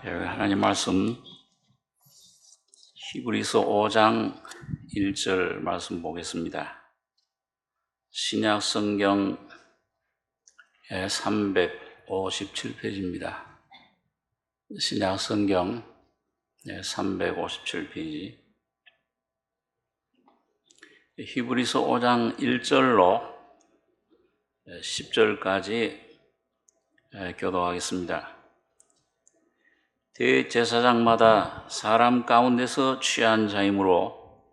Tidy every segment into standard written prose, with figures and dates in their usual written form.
하나님 말씀 히브리서 5장 1절 말씀 보겠습니다. 신약 성경 357페이지입니다. 신약 성경 357페이지. 히브리서 5장 1절로 10절까지 교도하겠습니다. 대제사장마다 사람 가운데서 취한 자이므로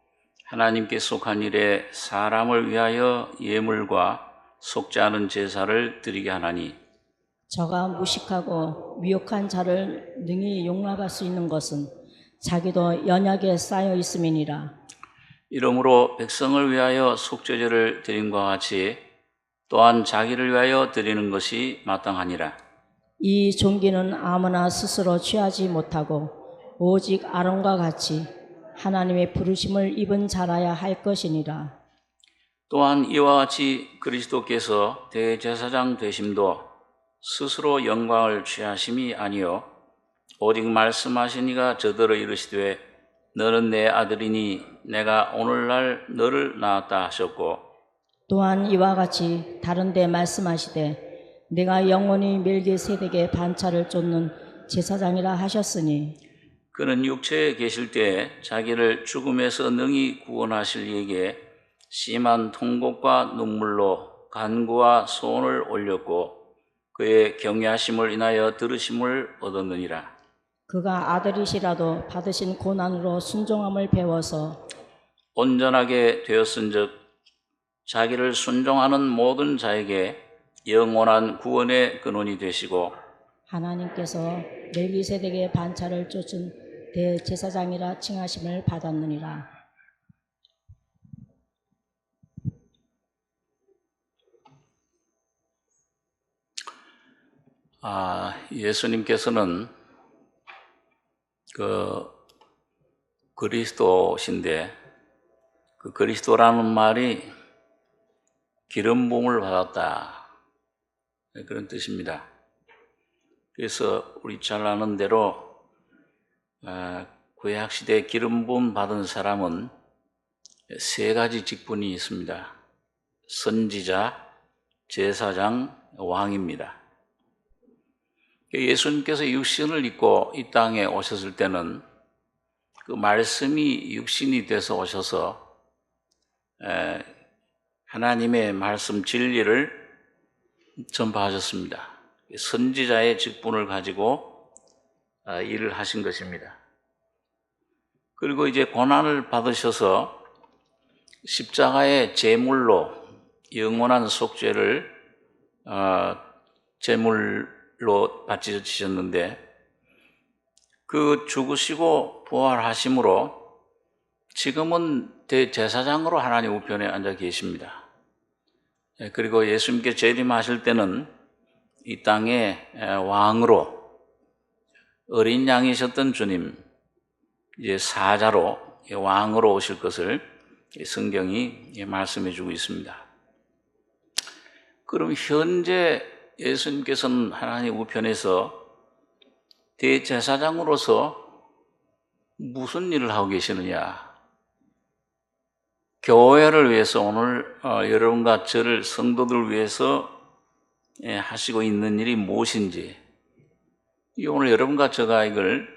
하나님께 속한 일에 사람을 위하여 예물과 속지 않은 제사를 드리게 하나니, 저가 무식하고 미혹한 자를 능히 용납할 수 있는 것은 자기도 연약에 쌓여 있음이니라. 이러므로 백성을 위하여 속죄제를 드림과 같이 또한 자기를 위하여 드리는 것이 마땅하니라. 이 종기는 아무나 스스로 취하지 못하고 오직 아론과 같이 하나님의 부르심을 입은 자라야 할 것이니라. 또한 이와 같이 그리스도께서 대제사장 되심도 스스로 영광을 취하심이 아니요 오직 말씀하신 이가 저더러 이르시되 너는 내 아들이니 내가 오늘날 너를 낳았다 하셨고, 또한 이와 같이 다른 데 말씀하시되 내가 영원히 멜기세덱의 반차를 쫓는 제사장이라 하셨으니, 그는 육체에 계실 때 자기를 죽음에서 능히 구원하실 이에게 심한 통곡과 눈물로 간구와 소원을 올렸고 그의 경외하심을 인하여 들으심을 얻었느니라. 그가 아들이시라도 받으신 고난으로 순종함을 배워서 온전하게 되었은즉 자기를 순종하는 모든 자에게 영원한 구원의 근원이 되시고, 하나님께서 멜기세덱의 반차를 쫓은 대제사장이라 칭하심을 받았느니라. 예수님께서는 그리스도신데 그 그리스도라는 말이 기름 부음을 받았다, 그런 뜻입니다. 그래서 우리 잘 아는 대로 구약 시대 기름 부음 받은 사람은 세 가지 직분이 있습니다. 선지자, 제사장, 왕입니다. 예수님께서 육신을 입고 이 땅에 오셨을 때는 그 말씀이 육신이 돼서 오셔서 하나님의 말씀 진리를 전파하셨습니다. 선지자의 직분을 가지고 일을 하신 것입니다. 그리고 이제 고난을 받으셔서 십자가의 제물로 영원한 속죄를 제물로 바치셨는데, 그 죽으시고 부활하심으로 지금은 대제사장으로 하나님 우편에 앉아 계십니다. 그리고 예수님께 재림하실 때는 이 땅에 왕으로, 어린 양이셨던 주님 이제 사자로 왕으로 오실 것을 성경이 말씀해 주고 있습니다. 그럼 현재 예수님께서는 하나님 우편에서 대제사장으로서 무슨 일을 하고 계시느냐? 교회를 위해서 오늘 여러분과 저를 성도들 위해서 하시고 있는 일이 무엇인지, 오늘 여러분과 제가 이걸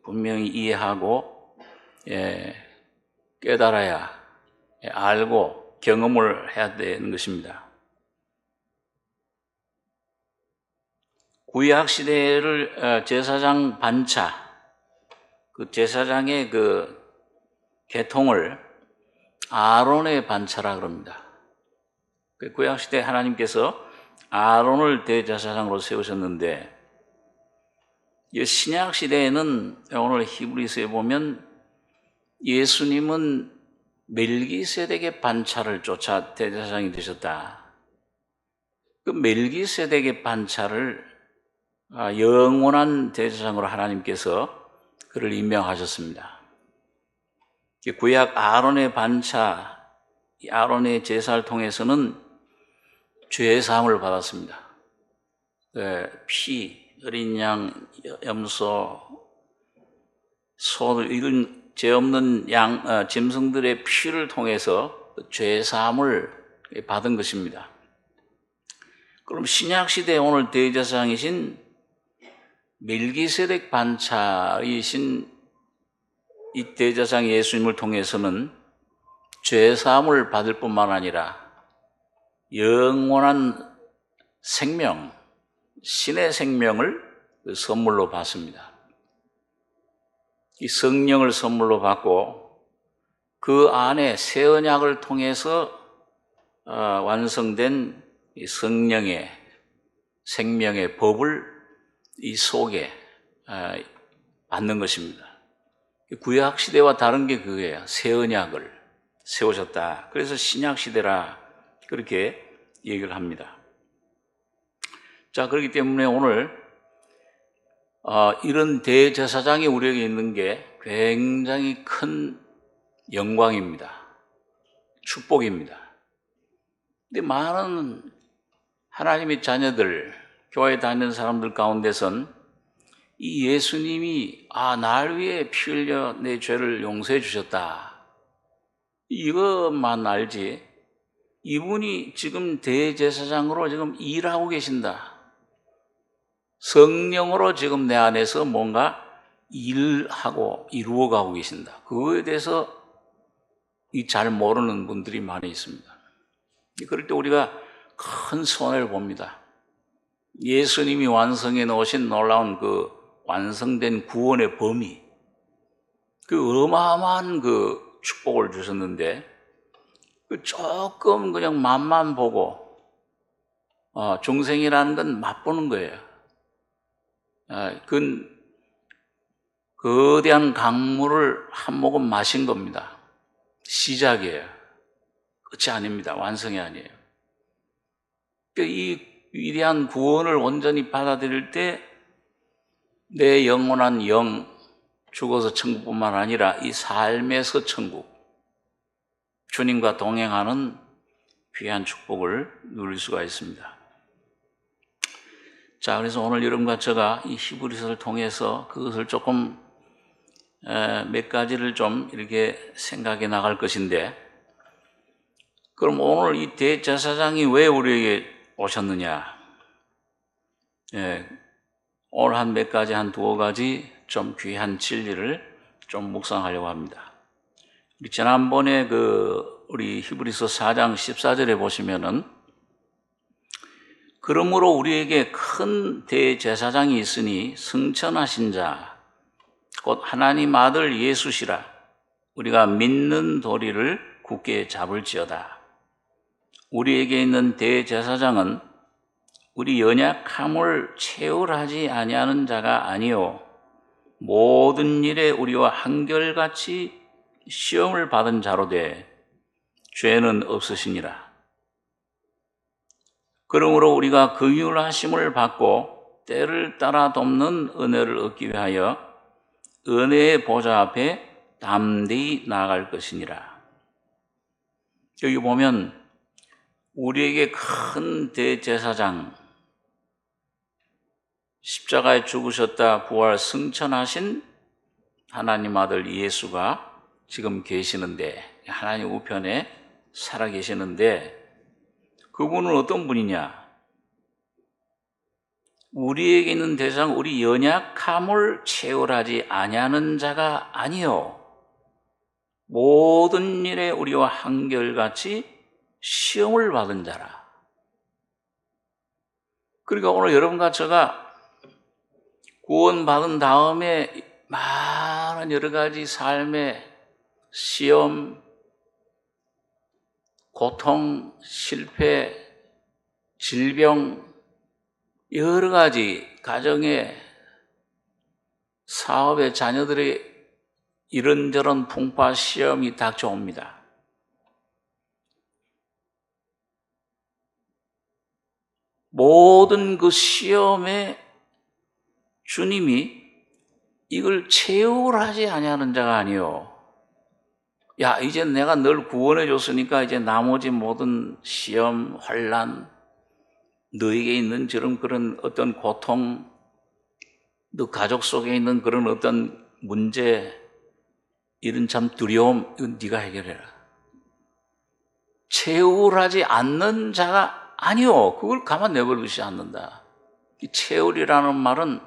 분명히 이해하고 깨달아야, 알고 경험을 해야 되는 것입니다. 구약 시대를 제사장 반차, 그 제사장의 그 계통을 아론의 반차라 그럽니다. 구약 시대 하나님께서 아론을 대제사장으로 세우셨는데, 신약 시대에는 오늘 히브리서에 보면 예수님은 멜기세덱의 반차를 쫓아 대제사장이 되셨다. 그 멜기세덱의 반차를 영원한 대제사장으로 하나님께서 그를 임명하셨습니다. 구약 아론의 반차, 아론의 제사를 통해서는 죄 사함을 받았습니다. 피, 어린 양, 염소, 이런 죄 없는 짐승들의 피를 통해서 죄 사함을 받은 것입니다. 그럼 신약 시대에 오늘 대제사장이신 멜기세덱 반차이신 이 대제사장 예수님을 통해서는 죄 사함을 받을 뿐만 아니라 영원한 생명, 신의 생명을 선물로 받습니다. 이 성령을 선물로 받고 그 안에 새 언약을 통해서 완성된 이 성령의 생명의 법을 이 속에 받는 것입니다. 구약 시대와 다른 게 그거예요. 새 언약을 세우셨다. 그래서 신약 시대라 그렇게 얘기를 합니다. 자, 그렇기 때문에 오늘 이런 대제사장이 우리에게 있는 게 굉장히 큰 영광입니다. 축복입니다. 근데 많은 하나님의 자녀들, 교회에 다니는 사람들 가운데선 이 예수님이 날 위해 피 흘려 내 죄를 용서해 주셨다. 이것만 알지 이분이 지금 대제사장으로 지금 일하고 계신다. 성령으로 지금 내 안에서 뭔가 일하고 이루어가고 계신다. 그거에 대해서 잘 모르는 분들이 많이 있습니다. 그럴 때 우리가 큰 손해를 봅니다. 예수님이 완성해 놓으신 놀라운 그 완성된 구원의 범위, 그 어마어마한 그 축복을 주셨는데 조금 그냥 맛만 보고 중생이라는 건 맛보는 거예요. 그건 거대한 강물을 한 모금 마신 겁니다. 시작이에요. 끝이 아닙니다. 완성이 아니에요. 이 위대한 구원을 온전히 받아들일 때 내 영원한 영, 죽어서 천국뿐만 아니라 이 삶에서 천국, 주님과 동행하는 귀한 축복을 누릴 수가 있습니다. 자, 그래서 오늘 여러분과 제가 이 히브리서를 통해서 그것을 조금 몇 가지를 좀 이렇게 생각해 나갈 것인데, 그럼 오늘 이 대제사장이 왜 우리에게 오셨느냐? 오늘 한 몇 가지, 한 두어 가지 좀 귀한 진리를 좀 묵상하려고 합니다. 우리 지난번에 우리 히브리서 4장 14절에 보시면은 그러므로 우리에게 큰 대제사장이 있으니 승천하신 자, 곧 하나님 아들 예수시라. 우리가 믿는 도리를 굳게 잡을지어다. 우리에게 있는 대제사장은 우리 연약함을 체울하지 아니하는 자가 아니요 모든 일에 우리와 한결같이 시험을 받은 자로 돼 죄는 없으시니라. 그러므로 우리가 긍휼하심을 받고 때를 따라 돕는 은혜를 얻기 위하여 은혜의 보좌 앞에 담대히 나아갈 것이니라. 여기 보면 우리에게 큰 대제사장, 십자가에 죽으셨다 부활 승천하신 하나님 아들 예수가 지금 계시는데, 하나님 우편에 살아 계시는데, 그분은 어떤 분이냐? 우리에게 있는 대상, 우리 연약함을 채울하지 아니하는 자가 아니요 모든 일에 우리와 한결같이 시험을 받은 자라. 그러니까 오늘 여러분과 제가 구원받은 다음에 많은 여러 가지 삶의 시험, 고통, 실패, 질병, 여러 가지 가정의 사업의 자녀들의 이런저런 풍파 시험이 닥쳐옵니다. 모든 그 시험에 주님이 이걸 채울하지 아니하는 자가 아니요. 야, 이제 내가 널 구원해 줬으니까 이제 나머지 모든 시험, 환난, 너에게 있는 그런 어떤 고통, 너 가족 속에 있는 그런 어떤 문제, 이런 참 두려움, 이건 네가 해결해라. 채울하지 않는 자가 아니요. 그걸 가만 내버리지 않는다. 이 채울이라는 말은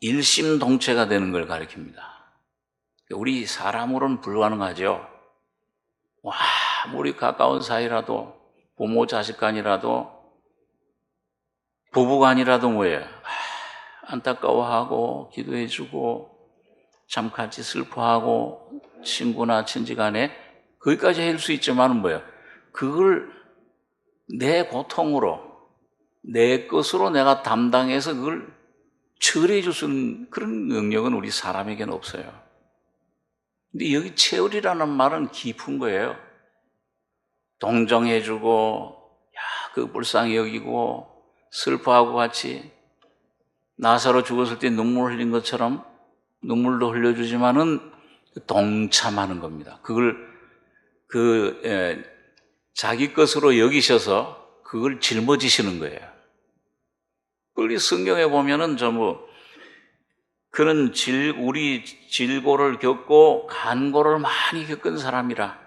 일심동체가 되는 걸 가리킵니다. 우리 사람으로는 불가능하죠. 우리 가까운 사이라도, 부모 자식 간이라도, 부부 간이라도 뭐예요? 안타까워하고 기도해주고 참 같이 슬퍼하고 친구나 친지 간에 거기까지 할 수 있지만 뭐예요? 그걸 내 고통으로 내 것으로 내가 담당해서 그걸 처리해 줄 수 있는 그런 능력은 우리 사람에게는 없어요. 근데 여기 채울이라는 말은 깊은 거예요. 동정해주고 그 불쌍히 여기고 슬퍼하고 같이 나사로 죽었을 때 눈물 흘린 것처럼 눈물도 흘려주지만은 동참하는 겁니다. 그걸 자기 것으로 여기셔서 그걸 짊어지시는 거예요. 우리 성경에 보면은 전부 그는 우리 질고를 겪고 간고를 많이 겪은 사람이라.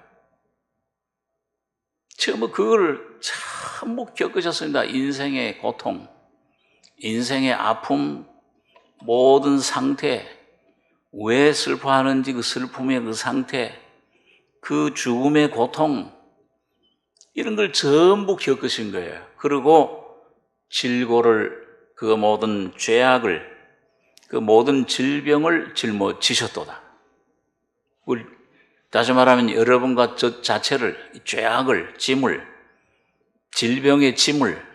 처음 그걸 전부 겪으셨습니다. 인생의 고통, 인생의 아픔, 모든 상태, 왜 슬퍼하는지 그 슬픔의 그 상태, 그 죽음의 고통, 이런 걸 전부 겪으신 거예요. 그리고 질고를, 그 모든 죄악을, 그 모든 질병을 짊어지셨도다. 다시 말하면 여러분과 저 자체를, 죄악을, 짐을, 질병의 짐을,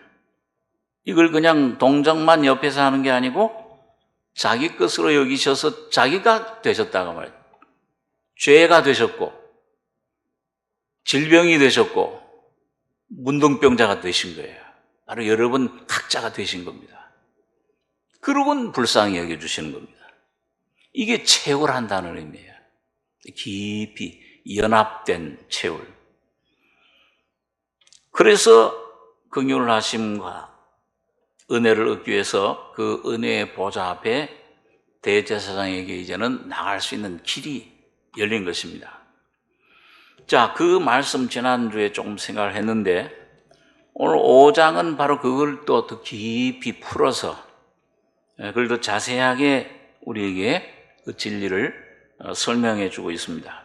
이걸 그냥 동정만 옆에서 하는 게 아니고 자기 것으로 여기셔서 자기가 되셨다고 말해요. 죄가 되셨고 질병이 되셨고 문둥병자가 되신 거예요. 바로 여러분 각자가 되신 겁니다. 그러고는 불쌍히 여겨주시는 겁니다. 이게 채울한다는 의미예요. 깊이 연합된 채울. 그래서 긍휼을 하심과 은혜를 얻기 위해서 그 은혜의 보좌 앞에 대제사장에게 이제는 나갈 수 있는 길이 열린 것입니다. 자, 그 말씀 지난주에 조금 생각을 했는데 오늘 5장은 바로 그걸 또 더 깊이 풀어서 그걸 더 자세하게 우리에게 그 진리를 설명해 주고 있습니다.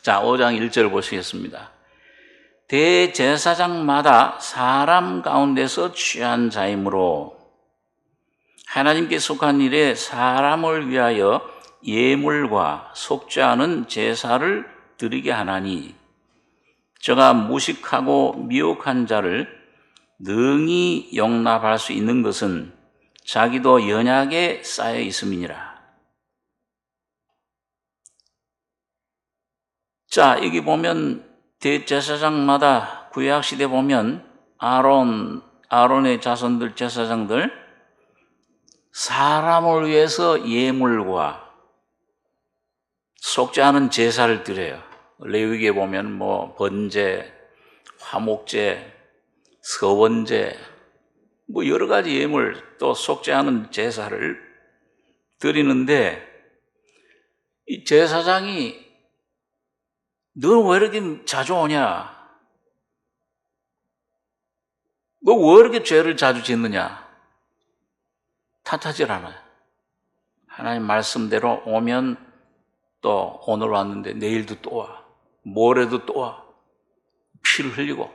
자, 5장 1절 보시겠습니다. 대제사장마다 사람 가운데서 취한 자이므로 하나님께 속한 일에 사람을 위하여 예물과 속죄 않은 제사를 드리게 하나니 저가 무식하고 미혹한 자를 능히 용납할 수 있는 것은 자기도 연약에 쌓여 있음이니라. 자, 여기 보면 대제사장마다 구약시대 보면 아론의 자손들 제사장들 사람을 위해서 예물과 속지 않은 제사를 드려요. 레위기에 보면 뭐 번제, 화목제, 서원제 뭐 여러 가지 예물 또 속지 않은 제사를 드리는데 이 제사장이 너 왜 이렇게 자주 오냐? 너 왜 이렇게 죄를 자주 짓느냐? 탓하질 않아요. 하나님 말씀대로 오면 또 오늘 왔는데 내일도 또 와. 모레도 또 와. 피를 흘리고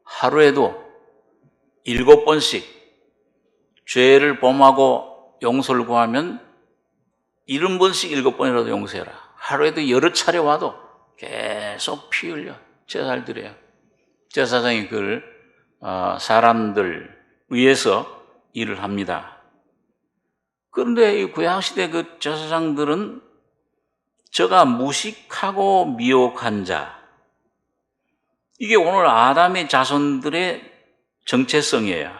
하루에도 7번씩 죄를 범하고 용서를 구하면 70번씩 7번이라도 용서해라. 하루에도 여러 차례 와도 계속 피 흘려 제사를 드려요. 제사장이 그걸 사람들 위해서 일을 합니다. 그런데 이 구약시대 그 제사장들은 저가 무식하고 미혹한 자, 이게 오늘 아담의 자손들의 정체성이에요.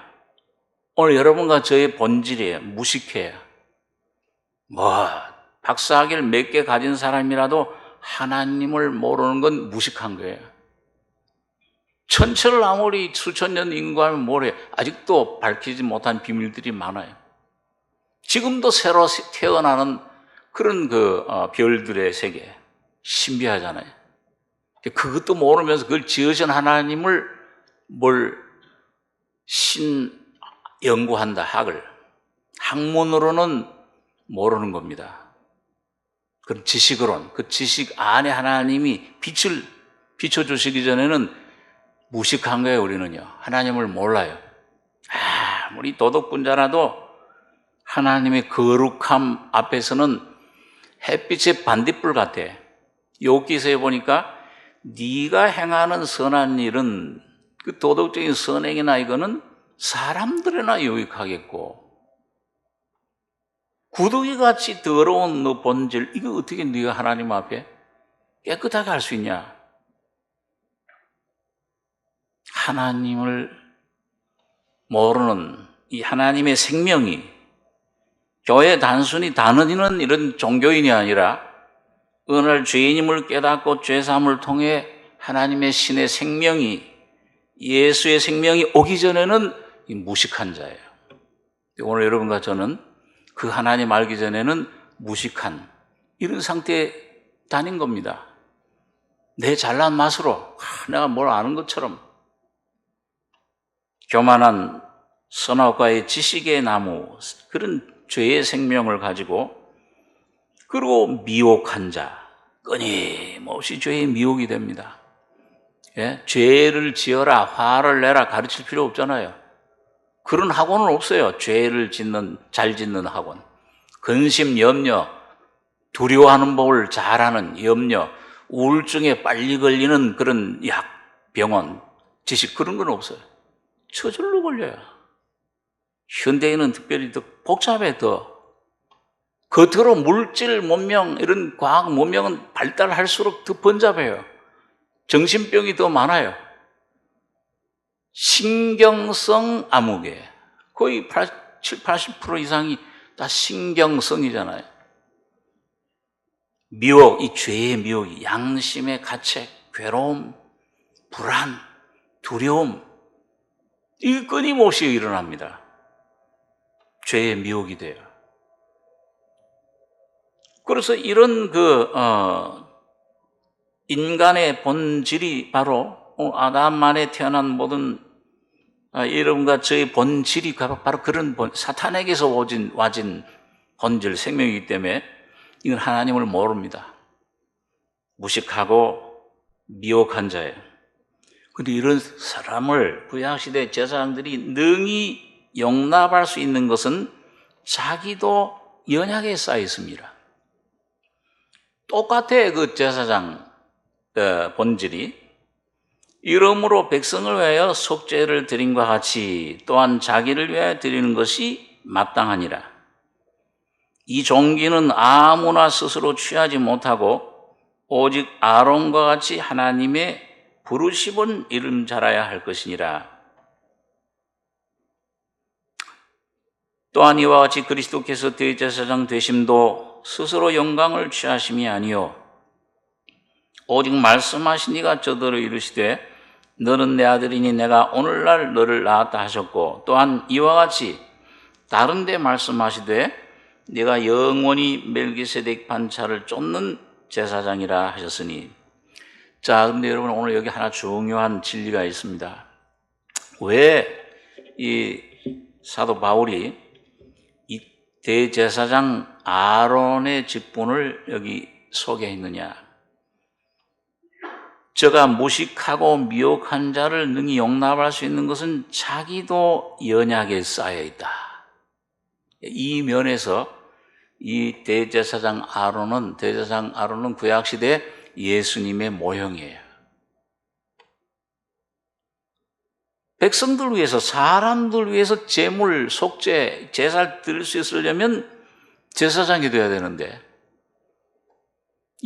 오늘 여러분과 저의 본질이에요. 무식해요. 박사학위를 몇 개 가진 사람이라도 하나님을 모르는 건 무식한 거예요. 천체를 아무리 수천 년 인구하면 뭐래? 아직도 밝히지 못한 비밀들이 많아요. 지금도 새로 태어나는 그런 별들의 세계. 신비하잖아요. 그것도 모르면서 그걸 지으신 하나님을 연구한다, 학을. 학문으로는 모르는 겁니다. 그런 지식으로는, 그 지식 안에 하나님이 빛을 비춰주시기 전에는 무식한 거예요, 우리는요. 하나님을 몰라요. 아무리 도덕분자라도 하나님의 거룩함 앞에서는 햇빛의 반딧불 같아. 욥기서에 보니까 네가 행하는 선한 일은 그 도덕적인 선행이나 이거는 사람들에나 유익하겠고 구더기같이 더러운 너 본질 이거 어떻게 네가 하나님 앞에 깨끗하게 할 수 있냐? 하나님을 모르는 이 하나님의 생명이 교회 단순히 다니는 이런 종교인이 아니라 어느 날 죄인임을 깨닫고 죄사함을 통해 하나님의 신의 생명이 예수의 생명이 오기 전에는 무식한 자예요. 오늘 여러분과 저는 그 하나님 알기 전에는 무식한 이런 상태에 다닌 겁니다. 내 잘난 맛으로 내가 뭘 아는 것처럼 교만한 선악과의 지식의 나무 그런 죄의 생명을 가지고 그리고 미혹한 자 끊임없이 죄의 미혹이 됩니다. 예? 죄를 지어라 화를 내라 가르칠 필요 없잖아요. 그런 학원은 없어요. 죄를 잘 짓는 학원. 근심, 염려, 두려워하는 법을 잘하는 염려, 우울증에 빨리 걸리는 그런 약, 병원, 지식 그런 건 없어요. 저절로 걸려요. 현대인은 특별히 더 복잡해 더. 겉으로 물질 문명, 이런 과학 문명은 발달할수록 더 번잡해요. 정신병이 더 많아요. 신경성 암흑에 거의 80% 이상이 다 신경성이잖아요. 미혹, 이 죄의 미혹이 양심의 가책, 괴로움, 불안, 두려움 이게 끊임없이 일어납니다. 죄의 미혹이 돼요. 그래서 이런 인간의 본질이 바로 아담만에 태어난 모든 여러분과 저의 본질이 바로 그런 사탄에게서 와진 본질 생명이기 때문에 이건 하나님을 모릅니다. 무식하고 미혹한 자예요. 그런데 이런 사람을 구약시대 제사장들이 능히 용납할 수 있는 것은 자기도 연약에 쌓여 있습니다. 똑같아 그 제사장 본질이. 이러므로 백성을 위하여 속죄를 드림과 같이 또한 자기를 위하여 드리는 것이 마땅하니라. 이 종기는 아무나 스스로 취하지 못하고 오직 아론과 같이 하나님의 부르심은 이름 잘해야 할 것이니라. 또한 이와 같이 그리스도께서 대제사장 되심도 스스로 영광을 취하심이 아니요 오직 말씀하신 이가 저더러 이르시되 너는 내 아들이니 내가 오늘날 너를 낳았다 하셨고 또한 이와 같이 다른 데 말씀하시되 네가 영원히 멜기세덱 반차를 쫓는 제사장이라 하셨으니. 자, 근데 여러분 오늘 여기 하나 중요한 진리가 있습니다. 왜 이 사도 바울이 이 대제사장 아론의 직분을 여기 소개했느냐? 저가 무식하고 미혹한 자를 능히 용납할 수 있는 것은 자기도 연약에 쌓여 있다. 이 면에서 이 대제사장 아론은 구약시대 예수님의 모형이에요. 백성들 위해서, 사람들 위해서 제물, 속죄, 제사를 드릴 수 있으려면 제사장이 돼야 되는데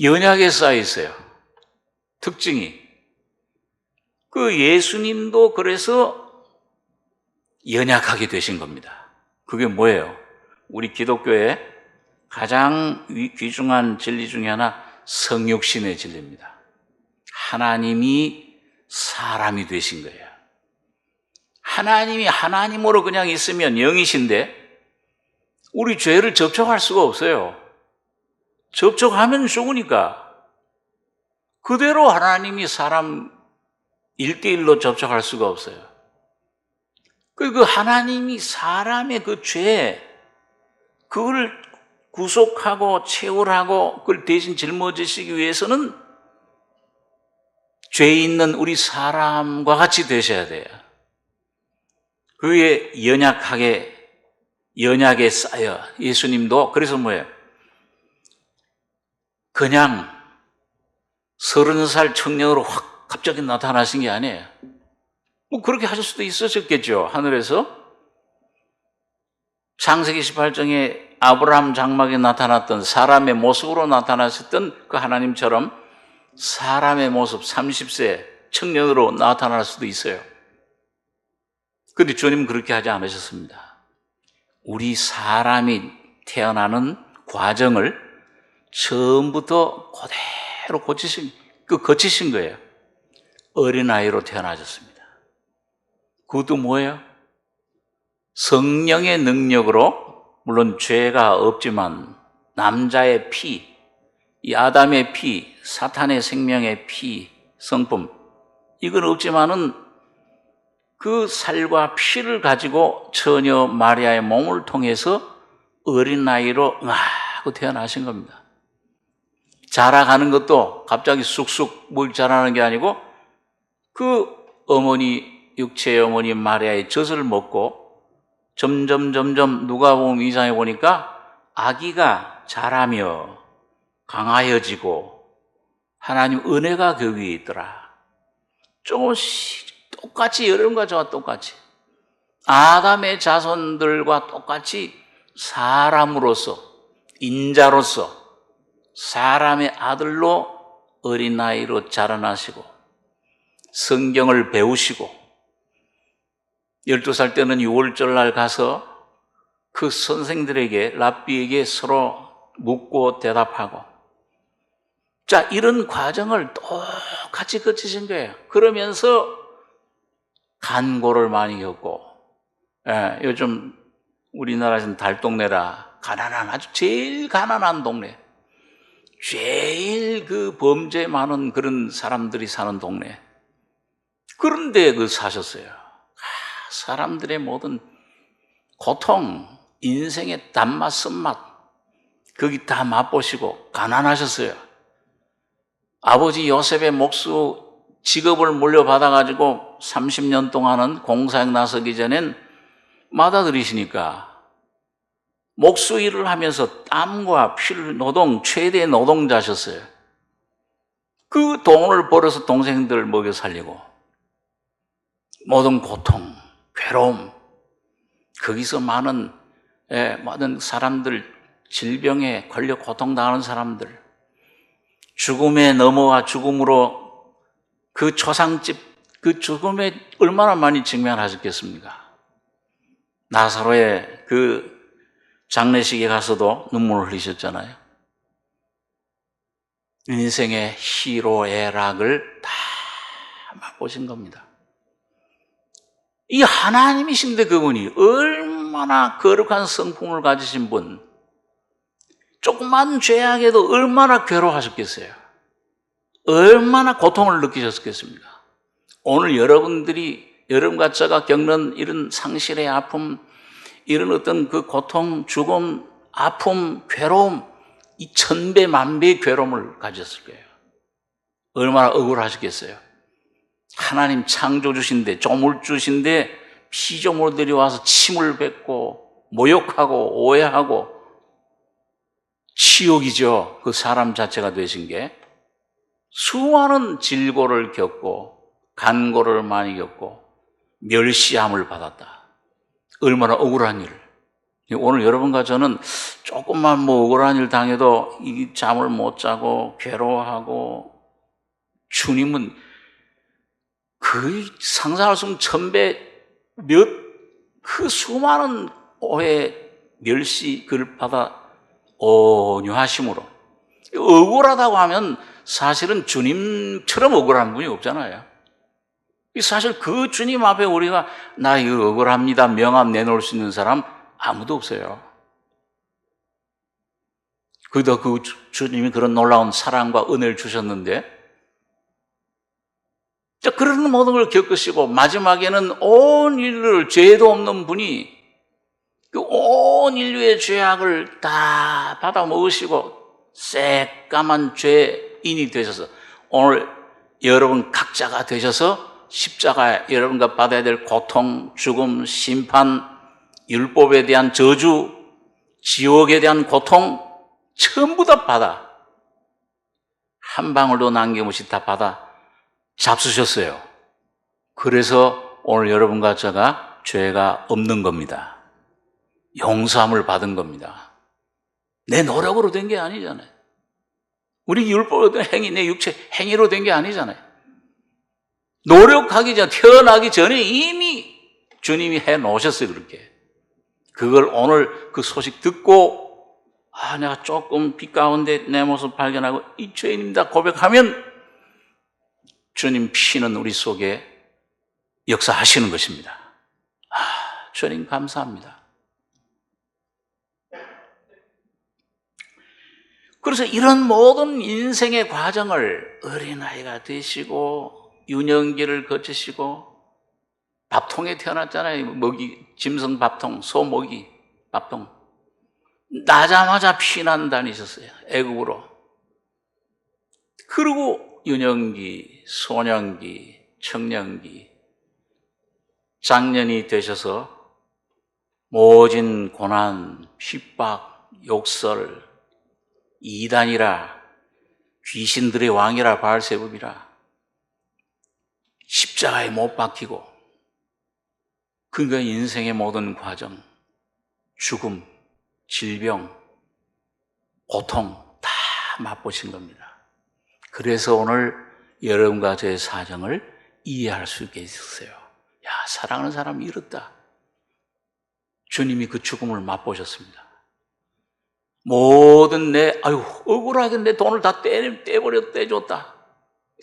연약에 쌓여 있어요. 특징이. 그 예수님도 그래서 연약하게 되신 겁니다. 그게 뭐예요? 우리 기독교의 가장 귀중한 진리 중에 하나 성육신의 진리입니다. 하나님이 사람이 되신 거예요. 하나님이 하나님으로 그냥 있으면 영이신데 우리 죄를 접촉할 수가 없어요. 접촉하면 죽으니까 그대로 하나님이 사람 1대1로 접촉할 수가 없어요. 그 하나님이 사람의 그 죄, 그걸 구속하고 채울하고 그걸 대신 짊어지시기 위해서는 죄 있는 우리 사람과 같이 되셔야 돼요. 그게 연약에 쌓여. 예수님도 그래서 뭐예요? 그냥 30살 청년으로 확 갑자기 나타나신 게 아니에요. 뭐 그렇게 하실 수도 있으셨겠죠. 하늘에서 창세기 18장에 아브라함 장막에 나타났던 사람의 모습으로 나타나셨던 그 하나님처럼 사람의 모습 30세 청년으로 나타날 수도 있어요. 그런데 주님은 그렇게 하지 않으셨습니다. 우리 사람이 태어나는 과정을 처음부터 그대로 거치신 거예요. 어린아이로 태어나셨습니다. 그것도 뭐예요? 성령의 능력으로, 물론 죄가 없지만 남자의 피, 이 아담의 피, 사탄의 생명의 피, 성품, 이건 없지만은 그 살과 피를 가지고 처녀 마리아의 몸을 통해서 어린아이로 응하고 태어나신 겁니다. 자라가는 것도 갑자기 쑥쑥 뭘 자라는 게 아니고 그 육체의 어머니 마리아의 젖을 먹고 점점 누가복음 2장에 보니까 아기가 자라며 강하여지고 하나님 은혜가 그 위에 있더라. 조금씩 똑같이 여러분과 저와 똑같이 아담의 자손들과 똑같이 사람으로서 인자로서 사람의 아들로 어린아이로 자라나시고 성경을 배우시고 12살 때는 6월절 날 가서 그 선생들에게 랍비에게 서로 묻고 대답하고 자 이런 과정을 똑같이 거치신 거예요. 그러면서 간고를 많이 겪고 요즘 우리나라에서는 달동네라 가난한 아주 제일 가난한 동네 제일 그 범죄 많은 그런 사람들이 사는 동네 그런데 사셨어요. 사람들의 모든 고통, 인생의 단맛, 쓴맛 거기 다 맛보시고 가난하셨어요. 아버지 요셉의 목수 직업을 물려받아가지고 30년 동안은 공사에 나서기 전엔 맏아들이시니까 목수 일을 하면서 땀과 피를 최대 노동자셨어요. 그 돈을 벌어서 동생들 먹여 살리고 모든 고통, 괴로움, 거기서 많은 사람들, 질병에 걸려 고통당하는 사람들, 죽음에 넘어와 죽음으로 그 초상집, 그 죽음에 얼마나 많이 직면하셨겠습니까? 나사로의 그 장례식에 가서도 눈물을 흘리셨잖아요. 인생의 희로애락을 다 맛보신 겁니다. 이 하나님이신데 그분이 얼마나 거룩한 성품을 가지신 분, 조그만 죄악에도 얼마나 괴로워하셨겠어요? 얼마나 고통을 느끼셨겠습니까? 오늘 여러분과 제가 겪는 이런 상실의 아픔, 이런 어떤 그 고통, 죽음, 아픔, 괴로움, 이 1000배, 1000배의 괴로움을 가졌을 거예요. 얼마나 억울하셨겠어요? 하나님 창조주신데 조물주신데 피조물들이 와서 침을 뱉고 모욕하고 오해하고 치욕이죠. 그 사람 자체가 되신 게 수많은 질고를 겪고 간고를 많이 겪고 멸시함을 받았다. 얼마나 억울한 일. 오늘 여러분과 저는 조금만 억울한 일 당해도 이 잠을 못 자고 괴로워하고 주님은 거의 상상할 수 없는 1000배 그 수많은 오해, 멸시 그를 받아 온유하심으로 억울하다고 하면 사실은 주님처럼 억울한 분이 없잖아요. 사실 그 주님 앞에 우리가 나 이거 억울합니다 명함 내놓을 수 있는 사람 아무도 없어요. 거기다 그 주님이 그런 놀라운 사랑과 은혜를 주셨는데, 자, 그런 모든 걸 겪으시고 마지막에는 온 인류를, 죄도 없는 분이 그 온 인류의 죄악을 다 받아 먹으시고 새까만 죄인이 되셔서 오늘 여러분 각자가 되셔서 십자가에 여러분과 받아야 될 고통, 죽음, 심판, 율법에 대한 저주, 지옥에 대한 고통 전부 다 받아, 한 방울도 남김없이 다 받아 잡수셨어요. 그래서 오늘 여러분과 제가 죄가 없는 겁니다. 용서함을 받은 겁니다. 내 노력으로 된 게 아니잖아요. 우리 율법으로 된 행위, 내 육체 행위로 된 게 아니잖아요. 노력하기 전, 태어나기 전에 이미 주님이 해 놓으셨어요, 그렇게. 그걸 오늘 그 소식 듣고, 내가 조금 빛 가운데 내 모습 발견하고 이 죄인입니다 고백하면 주님 피는 우리 속에 역사하시는 것입니다. 주님 감사합니다. 그래서 이런 모든 인생의 과정을 어린아이가 되시고 유년기를 거치시고 밥통에 태어났잖아요. 먹이, 짐승 밥통, 소 먹이 밥통. 나자마자 피난 다니셨어요. 애국으로. 그리고 유년기, 소년기, 청년기, 장년이 되셔서 모진 고난, 핍박, 욕설, 이단이라, 귀신들의 왕이라, 바알세불이라, 십자가에 못 박히고, 그러니까 인생의 모든 과정, 죽음, 질병, 고통 다 맛보신 겁니다. 그래서 오늘 여러분과 저의 사정을 이해할 수 있게 있었어요. 야, 사랑하는 사람이 이렇다. 주님이 그 죽음을 맛보셨습니다. 모든 억울하게 내 돈을 다 떼줬다.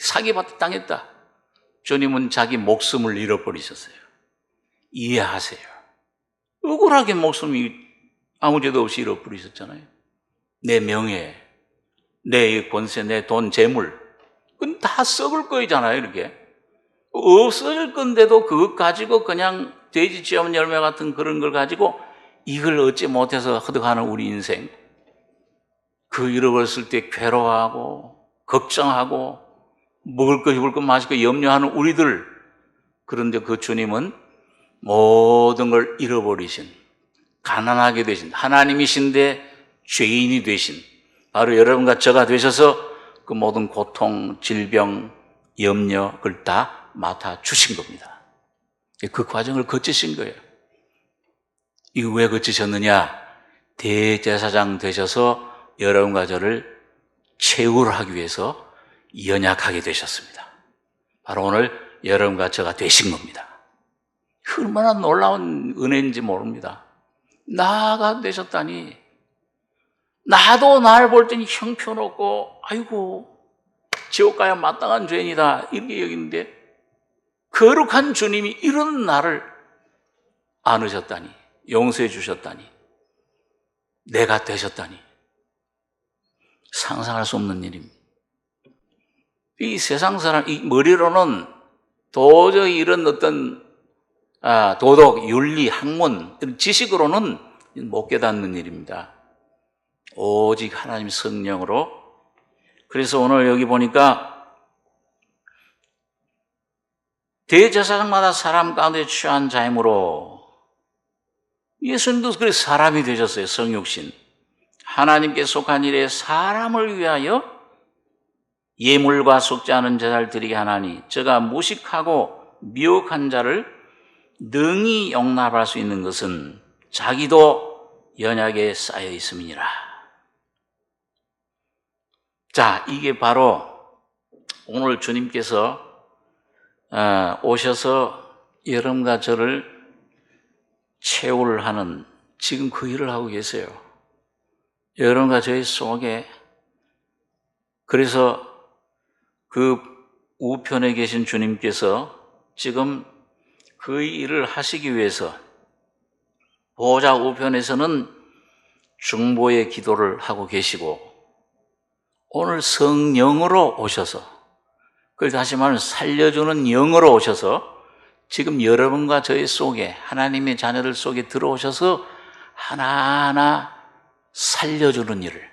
사기받다 당했다. 주님은 자기 목숨을 잃어버리셨어요. 이해하세요. 억울하게 목숨이 아무 죄도 없이 잃어버리셨잖아요. 내 명예, 내 권세, 내 돈, 재물, 그건 다 썩을 거잖아요, 이렇게. 없어질 건데도 그것 가지고 그냥 돼지 찌엄 열매 같은 그런 걸 가지고 이걸 얻지 못해서 허덕하는 우리 인생. 그 잃어버렸을 때 괴로워하고, 걱정하고, 먹을 거, 입을 거, 마실 거 염려하는 우리들. 그런데 그 주님은 모든 걸 잃어버리신, 가난하게 되신, 하나님이신데 죄인이 되신, 바로 여러분과 저가 되셔서 그 모든 고통, 질병, 염려, 그걸 다 맡아주신 겁니다. 그 과정을 거치신 거예요. 이거 왜 거치셨느냐? 대제사장 되셔서 여러분과 저를 최후를 하기 위해서 연약하게 되셨습니다. 바로 오늘 여러분과 저가 되신 겁니다. 얼마나 놀라운 은혜인지 모릅니다. 나가 되셨다니. 나도 날 볼 때는 형편없고 아이고 지옥 가야 마땅한 죄인이다 이렇게 여기는데 거룩한 주님이 이런 나를 안으셨다니, 용서해 주셨다니, 내가 되셨다니 상상할 수 없는 일입니다. 이 세상 사람, 이 머리로는 도저히 이런 어떤 도덕, 윤리, 학문, 이런 지식으로는 못 깨닫는 일입니다. 오직 하나님 성령으로. 그래서 오늘 여기 보니까 대제사장마다 사람 가운데 취한 자이므로 예수님도 그래 사람이 되셨어요. 성육신. 하나님께 속한 일에 사람을 위하여 예물과 속지 않은 제사를 드리게 하나니 저가 무식하고 미혹한 자를 능히 용납할 수 있는 것은 자기도 연약에 쌓여 있음이니라. 자, 이게 바로 오늘 주님께서 오셔서 여러분과 저를 채우를 하는 지금 그 일을 하고 계세요. 여러분과 저희 속에. 그래서 그 우편에 계신 주님께서 지금 그 일을 하시기 위해서 보좌 우편에서는 중보의 기도를 하고 계시고 오늘 성령으로 오셔서, 그걸 다시 말하면 살려주는 영으로 오셔서 지금 여러분과 저희 속에, 하나님의 자녀들 속에 들어오셔서 하나하나 살려주는 일을,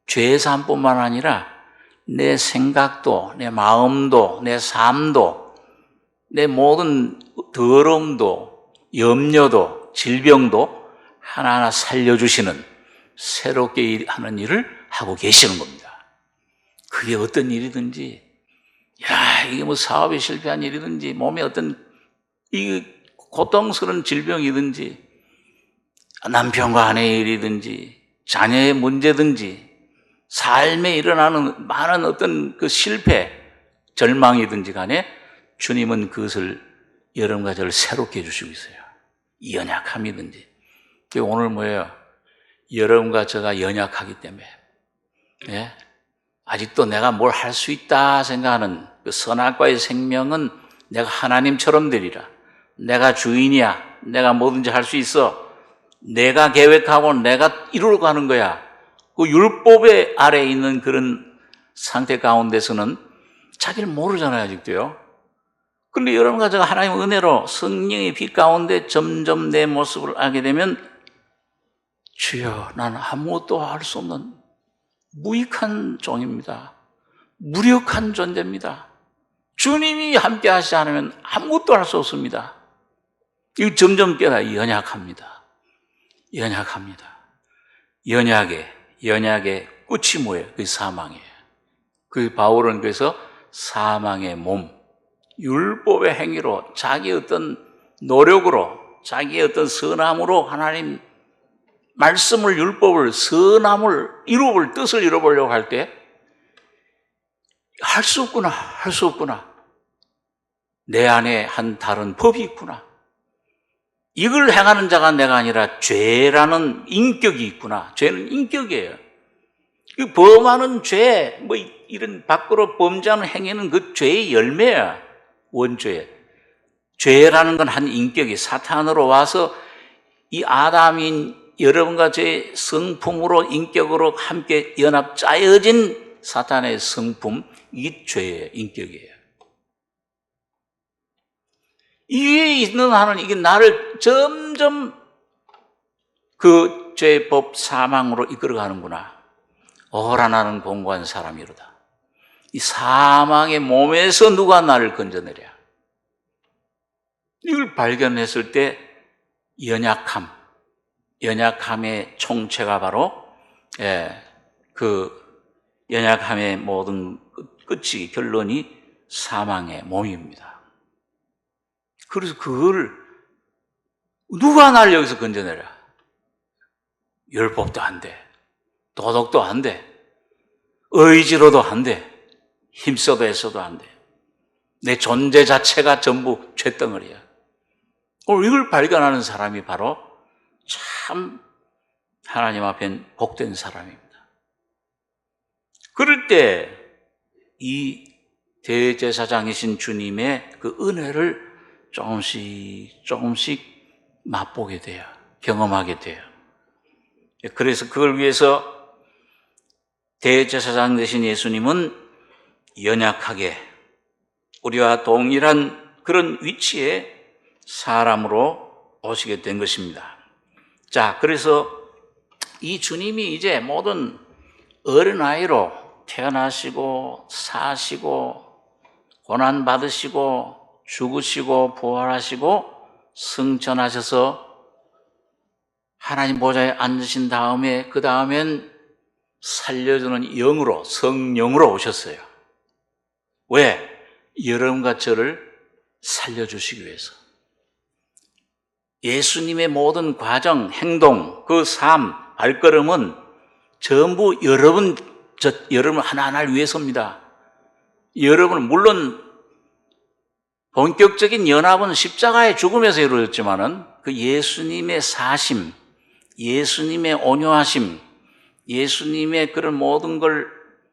죄사함뿐만 아니라 내 생각도, 내 마음도, 내 삶도, 내 모든 더러움도, 염려도, 질병도 하나하나 살려주시는 새롭게 하는 일을 하고 계시는 겁니다. 그게 어떤 일이든지, 이게 뭐 사업에 실패한 일이든지, 몸에 어떤 이 고통스러운 질병이든지, 남편과 아내의 일이든지, 자녀의 문제든지, 삶에 일어나는 많은 어떤 그 실패, 절망이든지 간에 주님은 그것을 여러분과 저를 새롭게 해주시고 있어요. 연약함이든지. 오늘 뭐예요? 여러분과 저가 연약하기 때문에, 아직도 내가 뭘 할 수 있다 생각하는 그 선악과의 생명은 내가 하나님처럼 되리라. 내가 주인이야. 내가 뭐든지 할 수 있어. 내가 계획하고 내가 이루러 가는 거야. 그 율법의 아래에 있는 그런 상태 가운데서는 자기를 모르잖아요, 아직도요. 그런데 여러분과 제가 하나님의 은혜로 성령의 빛 가운데 점점 내 모습을 알게 되면, 주여, 나는 아무것도 할 수 없는 무익한 종입니다. 무력한 존재입니다. 주님이 함께 하시지 않으면 아무것도 할 수 없습니다. 이거 점점 깨달아. 연약합니다. 연약의 끝이 뭐예요? 그게 사망이에요. 그 바울은 그래서 사망의 몸, 율법의 행위로, 자기 어떤 노력으로, 자기의 어떤 선함으로 하나님 말씀을, 율법을, 선함을 이루어볼, 뜻을 이루어보려고 할 때 할 수 없구나. 내 안에 한 다른 법이 있구나. 이걸 행하는 자가 내가 아니라 죄라는 인격이 있구나. 죄는 인격이에요. 그 범하는 죄, 뭐 이런 밖으로 범죄하는 행위는 그 죄의 열매야. 원죄. 죄라는 건 한 인격이 사탄으로 와서 이 아담인 여러분과 제 성품으로, 인격으로 함께 연합 짜여진 사탄의 성품, 이게 죄의 인격이에요. 이 위에 있는 한은 이게 나를 점점 그 죄법 사망으로 이끌어가는구나. 오라 나는 공고한 사람이로다. 이 사망의 몸에서 누가 나를 건져내랴. 이걸 발견했을 때 연약함의 총체가 바로 그 연약함의 모든 끝이, 결론이 사망의 몸입니다. 그래서 그걸 누가 날 여기서 건져내라. 율법도 안 돼. 도덕도 안 돼. 의지로도 안 돼. 힘써도 애써도 안 돼. 내 존재 자체가 전부 쇳덩어리야. 오늘 이걸 발견하는 사람이 바로 참 하나님 앞엔 복된 사람입니다. 그럴 때 이 대제사장이신 주님의 그 은혜를 조금씩 맛보게 돼요. 경험하게 돼요. 그래서 그걸 위해서 대제사장 되신 예수님은 연약하게 우리와 동일한 그런 위치에 사람으로 오시게 된 것입니다. 자, 그래서 이 주님이 이제 모든 어린아이로 태어나시고 사시고 고난받으시고 죽으시고 부활하시고 승천하셔서 하나님 보좌에 앉으신 다음에 그 다음엔 살려주는 영으로, 성령으로 오셨어요. 왜? 여러분과 저를 살려주시기 위해서. 예수님의 모든 과정, 행동, 그 삶, 발걸음은 전부 여러분 하나하나를 위해서입니다. 여러분, 물론 본격적인 연합은 십자가의 죽음에서 이루어졌지만은 그 예수님의 사심, 예수님의 온유하심, 예수님의 그런 모든 걸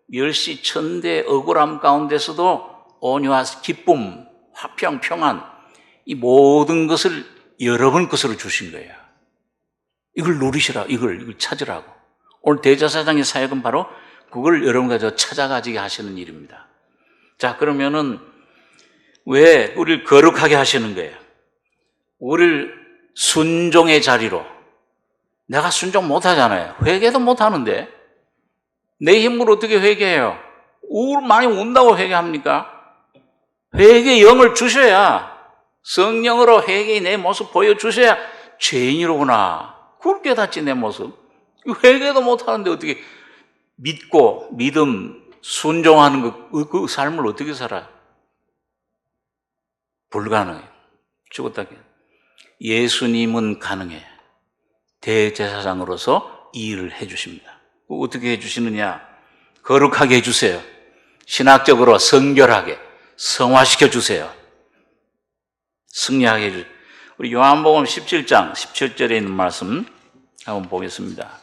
멸시천대 억울함 가운데서도 온유와 기쁨, 화평, 평안, 이 모든 것을 여러분 것으로 주신 거예요. 이걸 누리시라. 이걸 찾으라고. 오늘 대제사장의 사역은 바로 그걸 여러분과 찾아가지게 하시는 일입니다. 자, 그러면은 왜 우리를 거룩하게 하시는 거예요? 우리를 순종의 자리로. 내가 순종 못 하잖아요. 회개도 못 하는데 내 힘으로 어떻게 회개해요? 많이 운다고 회개합니까? 회개의 영을 주셔야, 성령으로 회개의 내 모습 보여주셔야 죄인이로구나. 그걸 깨닫지, 내 모습. 회개도 못하는데 어떻게 믿고, 믿음, 순종하는 그 삶을 어떻게 살아요? 불가능해요. 죽었다. 예수님은 가능해. 대제사장으로서 이 일을 해주십니다. 어떻게 해주시느냐? 거룩하게 해주세요. 신학적으로 성결하게, 성화시켜 주세요. 승리하게 해주세요. 우리 요한복음 17장 17절에 있는 말씀 한번 보겠습니다.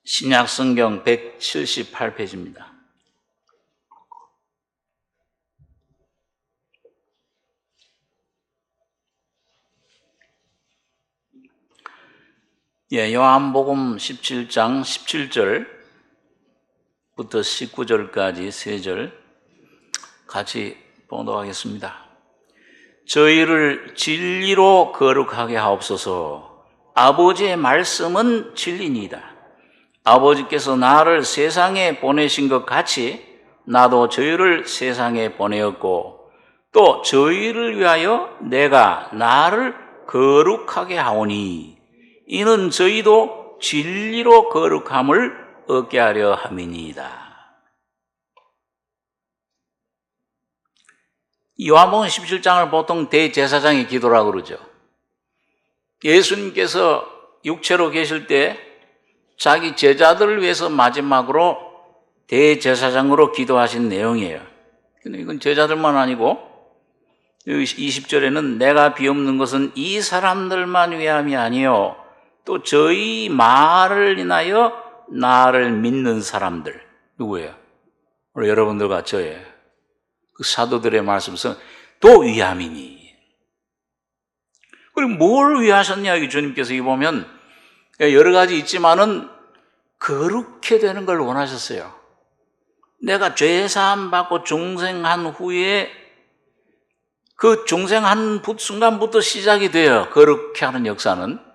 신약 성경 178페이지입니다. 요한복음 17장 17절부터 19절까지 3절 같이 봉독하겠습니다. 저희를 진리로 거룩하게 하옵소서. 아버지의 말씀은 진리니이다. 아버지께서 나를 세상에 보내신 것 같이 나도 저희를 세상에 보내었고 또 저희를 위하여 내가 나를 거룩하게 하오니 이는 저희도 진리로 거룩함을 얻게 하려 함이니이다. 요한복음 17장을 보통 대제사장의 기도라고 그러죠. 예수님께서 육체로 계실 때 자기 제자들을 위해서 마지막으로 대제사장으로 기도하신 내용이에요. 근데 이건 제자들만 아니고 여기 20절에는 내가 비옵는 것은 이 사람들만 위함이 아니요 또 저희 말을 인하여 나를 믿는 사람들. 누구예요? 우리 여러분들과 저예요. 그 사도들의 말씀은 또 위함이니. 그리고 뭘 위하셨냐, 여기 주님께서 이 보면 여러 가지 있지만은 거룩해 되는 걸 원하셨어요. 내가 죄사함 받고 중생한 후에 그 중생한 순간부터 시작이 돼요. 거룩해 하는 역사는.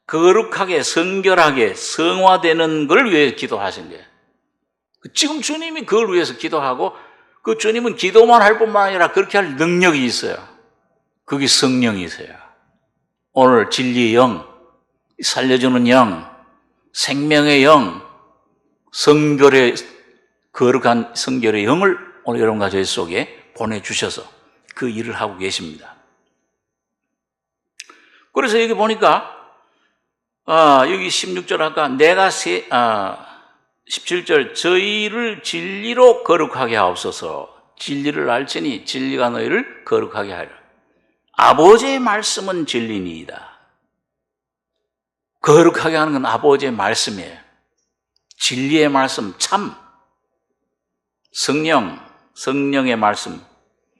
거룩하게, 성결하게, 성화되는 걸 위해 기도하신 거예요. 지금 주님이 그걸 위해서 기도하고 그 주님은 기도만 할 뿐만 아니라 그렇게 할 능력이 있어요. 그게 성령이세요. 오늘 진리의 영, 살려주는 영, 생명의 영, 성결의, 거룩한 성결의 영을 오늘 여러분과 저희 속에 보내주셔서 그 일을 하고 계십니다. 그래서 여기 보니까 여기 16절 아까 내가 17절 저희를 진리로 거룩하게 하옵소서. 진리를 알지니 진리가 너희를 거룩하게 하리라. 아버지의 말씀은 진리니이다. 거룩하게 하는 건 아버지의 말씀이에요. 진리의 말씀, 참 성령의 말씀,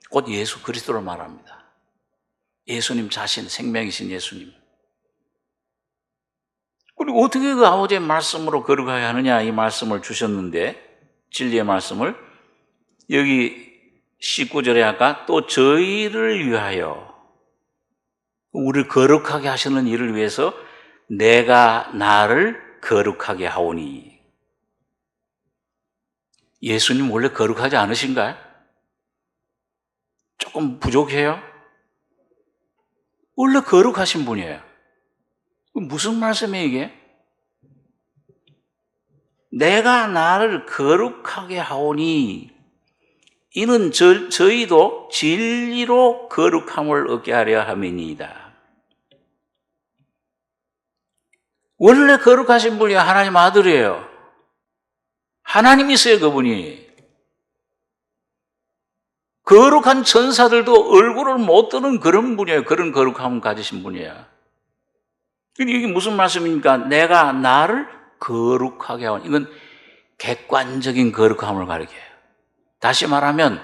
곧 예수 그리스도를 말합니다. 예수님 자신, 생명이신 예수님. 그리고 어떻게 그 아버지의 말씀으로 거룩하게 하느냐, 이 말씀을 주셨는데, 진리의 말씀을 여기 19절에 아까 또 저희를 위하여, 우리를 거룩하게 하시는 일을 위해서 내가 나를 거룩하게 하오니. 예수님 원래 거룩하지 않으신가요? 조금 부족해요? 원래 거룩하신 분이에요. 무슨 말씀이에요, 이게? 내가 나를 거룩하게 하오니 이는 저희도 진리로 거룩함을 얻게 하려 함이니이다. 원래 거룩하신 분이 하나님 아들이에요. 하나님이세요, 그분이. 거룩한 천사들도 얼굴을 못 드는 그런 분이에요. 그런 거룩함을 가지신 분이에요. 이게 무슨 말씀입니까? 내가 나를 거룩하게 하오니. 이건 객관적인 거룩함을 가리켜요. 다시 말하면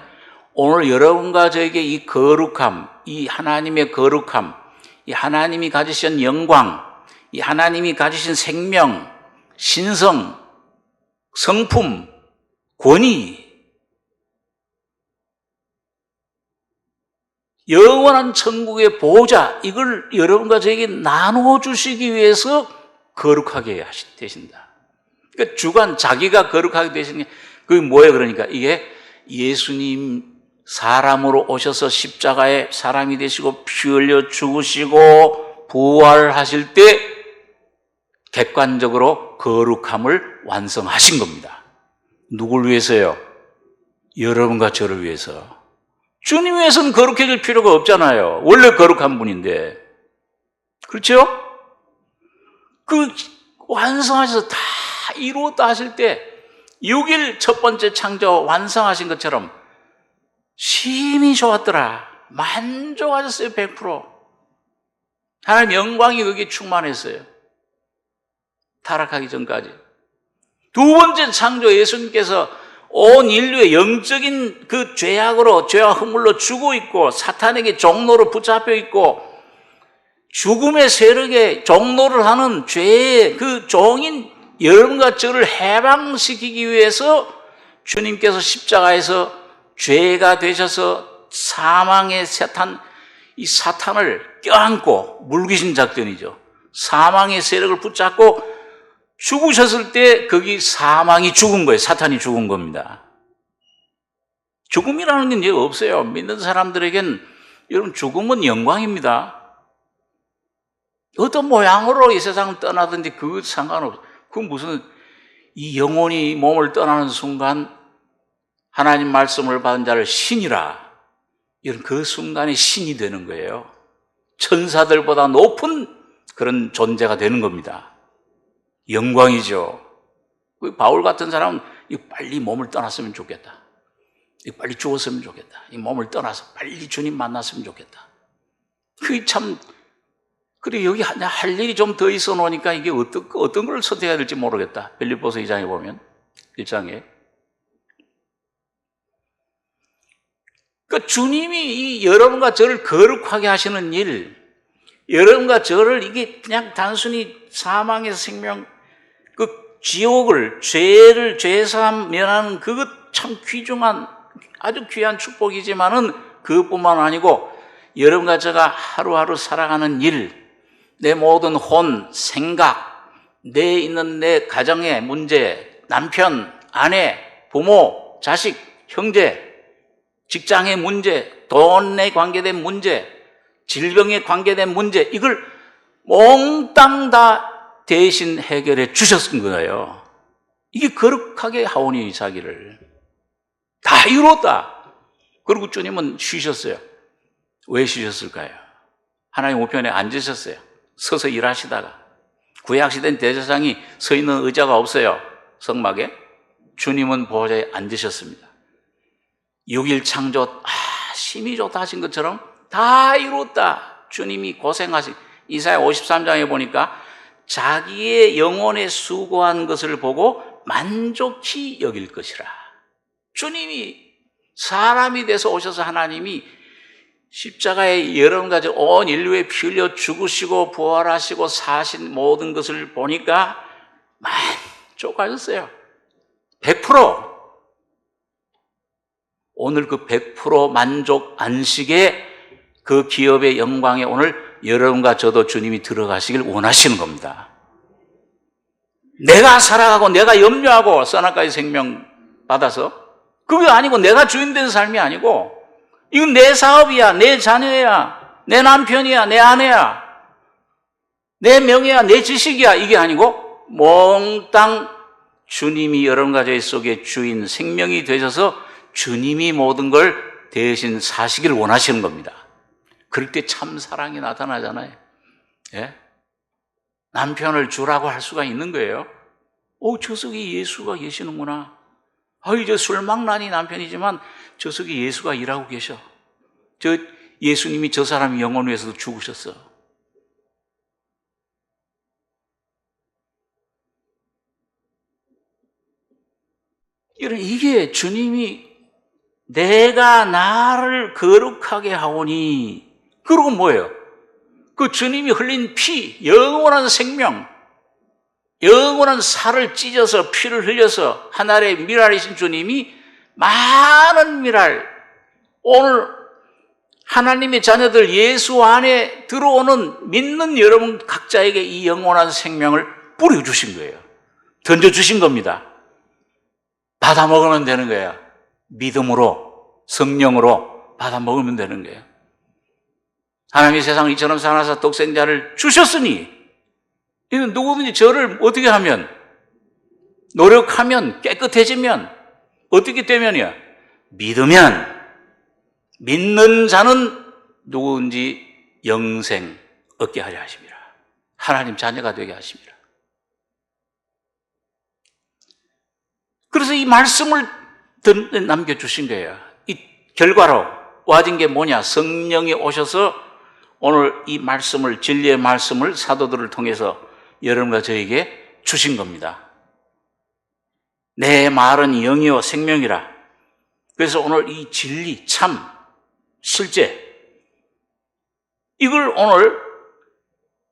오늘 여러분과 저에게 이 거룩함, 이 하나님의 거룩함, 이 하나님이 가지신 영광, 이 하나님이 가지신 생명, 신성, 성품, 권위, 영원한 천국의 보호자, 이걸 여러분과 저에게 나눠주시기 위해서 거룩하게 되신다. 그러니까 주관, 자기가 거룩하게 되시는 게 그게 뭐예요? 그러니까 이게 예수님 사람으로 오셔서 십자가에 사람이 되시고 피 흘려 죽으시고 부활하실 때 객관적으로 거룩함을 완성하신 겁니다. 누굴 위해서요? 여러분과 저를 위해서. 주님 위해서는 거룩해질 필요가 없잖아요. 원래 거룩한 분인데. 그렇죠? 그 완성하셔서 다 이루었다 하실 때 6일 첫 번째 창조 완성하신 것처럼 심히 좋았더라. 만족하셨어요. 100%. 하나님 영광이 거기에 충만했어요. 타락하기 전까지. 두 번째 창조 예수님께서 온 인류의 영적인 그 죄악으로, 죄와 허물로 죽어 있고 사탄에게 종로로 붙잡혀 있고 죽음의 세력에 종로를 하는 죄의 그 종인 여러분과 저를 해방시키기 위해서 주님께서 십자가에서 죄가 되셔서 사망의 이 사탄을 껴안고 물귀신 작전이죠. 사망의 세력을 붙잡고 죽으셨을 때 거기 사망이 죽은 거예요. 사탄이 죽은 겁니다. 죽음이라는 게 이제 없어요. 믿는 사람들에겐 여러분 죽음은 영광입니다. 어떤 모양으로 이 세상을 떠나든지 그거 상관없어요. 그건 무슨 이 영혼이 몸을 떠나는 순간 하나님 말씀을 받은 자를 신이라 이런 그 순간에 신이 되는 거예요. 천사들보다 높은 그런 존재가 되는 겁니다. 영광이죠. 바울 같은 사람은 빨리 몸을 떠났으면 좋겠다. 빨리 죽었으면 좋겠다. 이 몸을 떠나서 빨리 주님 만났으면 좋겠다. 그게 참, 그래, 여기 할 일이 좀 더 있어 놓으니까 이게 어떤 걸 선택해야 될지 모르겠다. 빌립보서 2장에 보면, 1장에. 그러니까 주님이 이 여러분과 저를 거룩하게 하시는 일, 여러분과 저를 이게 그냥 단순히 사망에서 생명, 그 지옥을, 죄사함 면하는 그것 참 귀중한, 아주 귀한 축복이지만은 그것뿐만 아니고 여러분과 제가 하루하루 살아가는 일, 내 모든 혼, 생각, 내 있는 내 가정의 문제, 남편, 아내, 부모, 자식, 형제, 직장의 문제, 돈에 관계된 문제, 질병에 관계된 문제, 이걸 몽땅 다 대신 해결해 주셨은 거예요. 이게 거룩하게 하오니 자기를 다 이뤘다. 그리고 주님은 쉬셨어요. 왜 쉬셨을까요? 하나님 우편에 앉으셨어요. 서서 일하시다가 구약시대는 대제사장이 서 있는 의자가 없어요. 성막에. 주님은 보호자에 앉으셨습니다. 6일 창조 심히 좋다 하신 것처럼 다 이뤘다. 주님이 고생하신 이사야 53장에 보니까 자기의 영혼에 수고한 것을 보고 만족히 여길 것이라. 주님이 사람이 돼서 오셔서 하나님이 십자가에 여러분과 온 인류에 피 흘려 죽으시고 부활하시고 사신 모든 것을 보니까 만족하셨어요. 100%. 오늘 그 100% 만족 안식의 그 기업의 영광에 오늘 여러분과 저도 주님이 들어가시길 원하시는 겁니다. 내가 살아가고 내가 염려하고 선악과의 생명 받아서 그게 아니고 내가 주인 된 삶이 아니고 이건 내 사업이야, 내 자녀야, 내 남편이야, 내 아내야, 내 명예야, 내 지식이야 이게 아니고 몽땅 주님이 여러분과 저희 속에 주인 생명이 되셔서 주님이 모든 걸 대신 사시길 원하시는 겁니다. 그럴 때 참 사랑이 나타나잖아요. 예? 남편을 주라고 할 수가 있는 거예요. 저 속에 예수가 계시는구나. 이제 술망난이 남편이지만 저 속에 예수가 일하고 계셔. 예수님이 저 사람 영혼 위해서도 죽으셨어. 이게 주님이 내가 나를 거룩하게 하오니 그러고 뭐예요? 그 주님이 흘린 피, 영원한 생명, 영원한 살을 찢어서 피를 흘려서 하늘의 미랄이신 주님이 많은 미랄, 오늘 하나님의 자녀들 예수 안에 들어오는 믿는 여러분 각자에게 이 영원한 생명을 뿌려주신 거예요. 던져주신 겁니다. 받아 먹으면 되는 거예요. 믿음으로, 성령으로 받아 먹으면 되는 거예요. 하나님이 세상을 이처럼 사랑하사 독생자를 주셨으니, 이는 누구든지 저를 어떻게 하면, 노력하면, 깨끗해지면, 어떻게 되면이야? 믿으면, 믿는 자는 누구든지 영생 얻게 하려 하십니다. 하나님 자녀가 되게 하십니다. 그래서 이 말씀을 남겨주신 거예요. 이 결과로 와진 게 뭐냐? 성령이 오셔서 오늘 이 말씀을, 진리의 말씀을 사도들을 통해서 여러분과 저에게 주신 겁니다. 내 말은 영이요 생명이라. 그래서 오늘 이 진리, 참, 실제, 이걸 오늘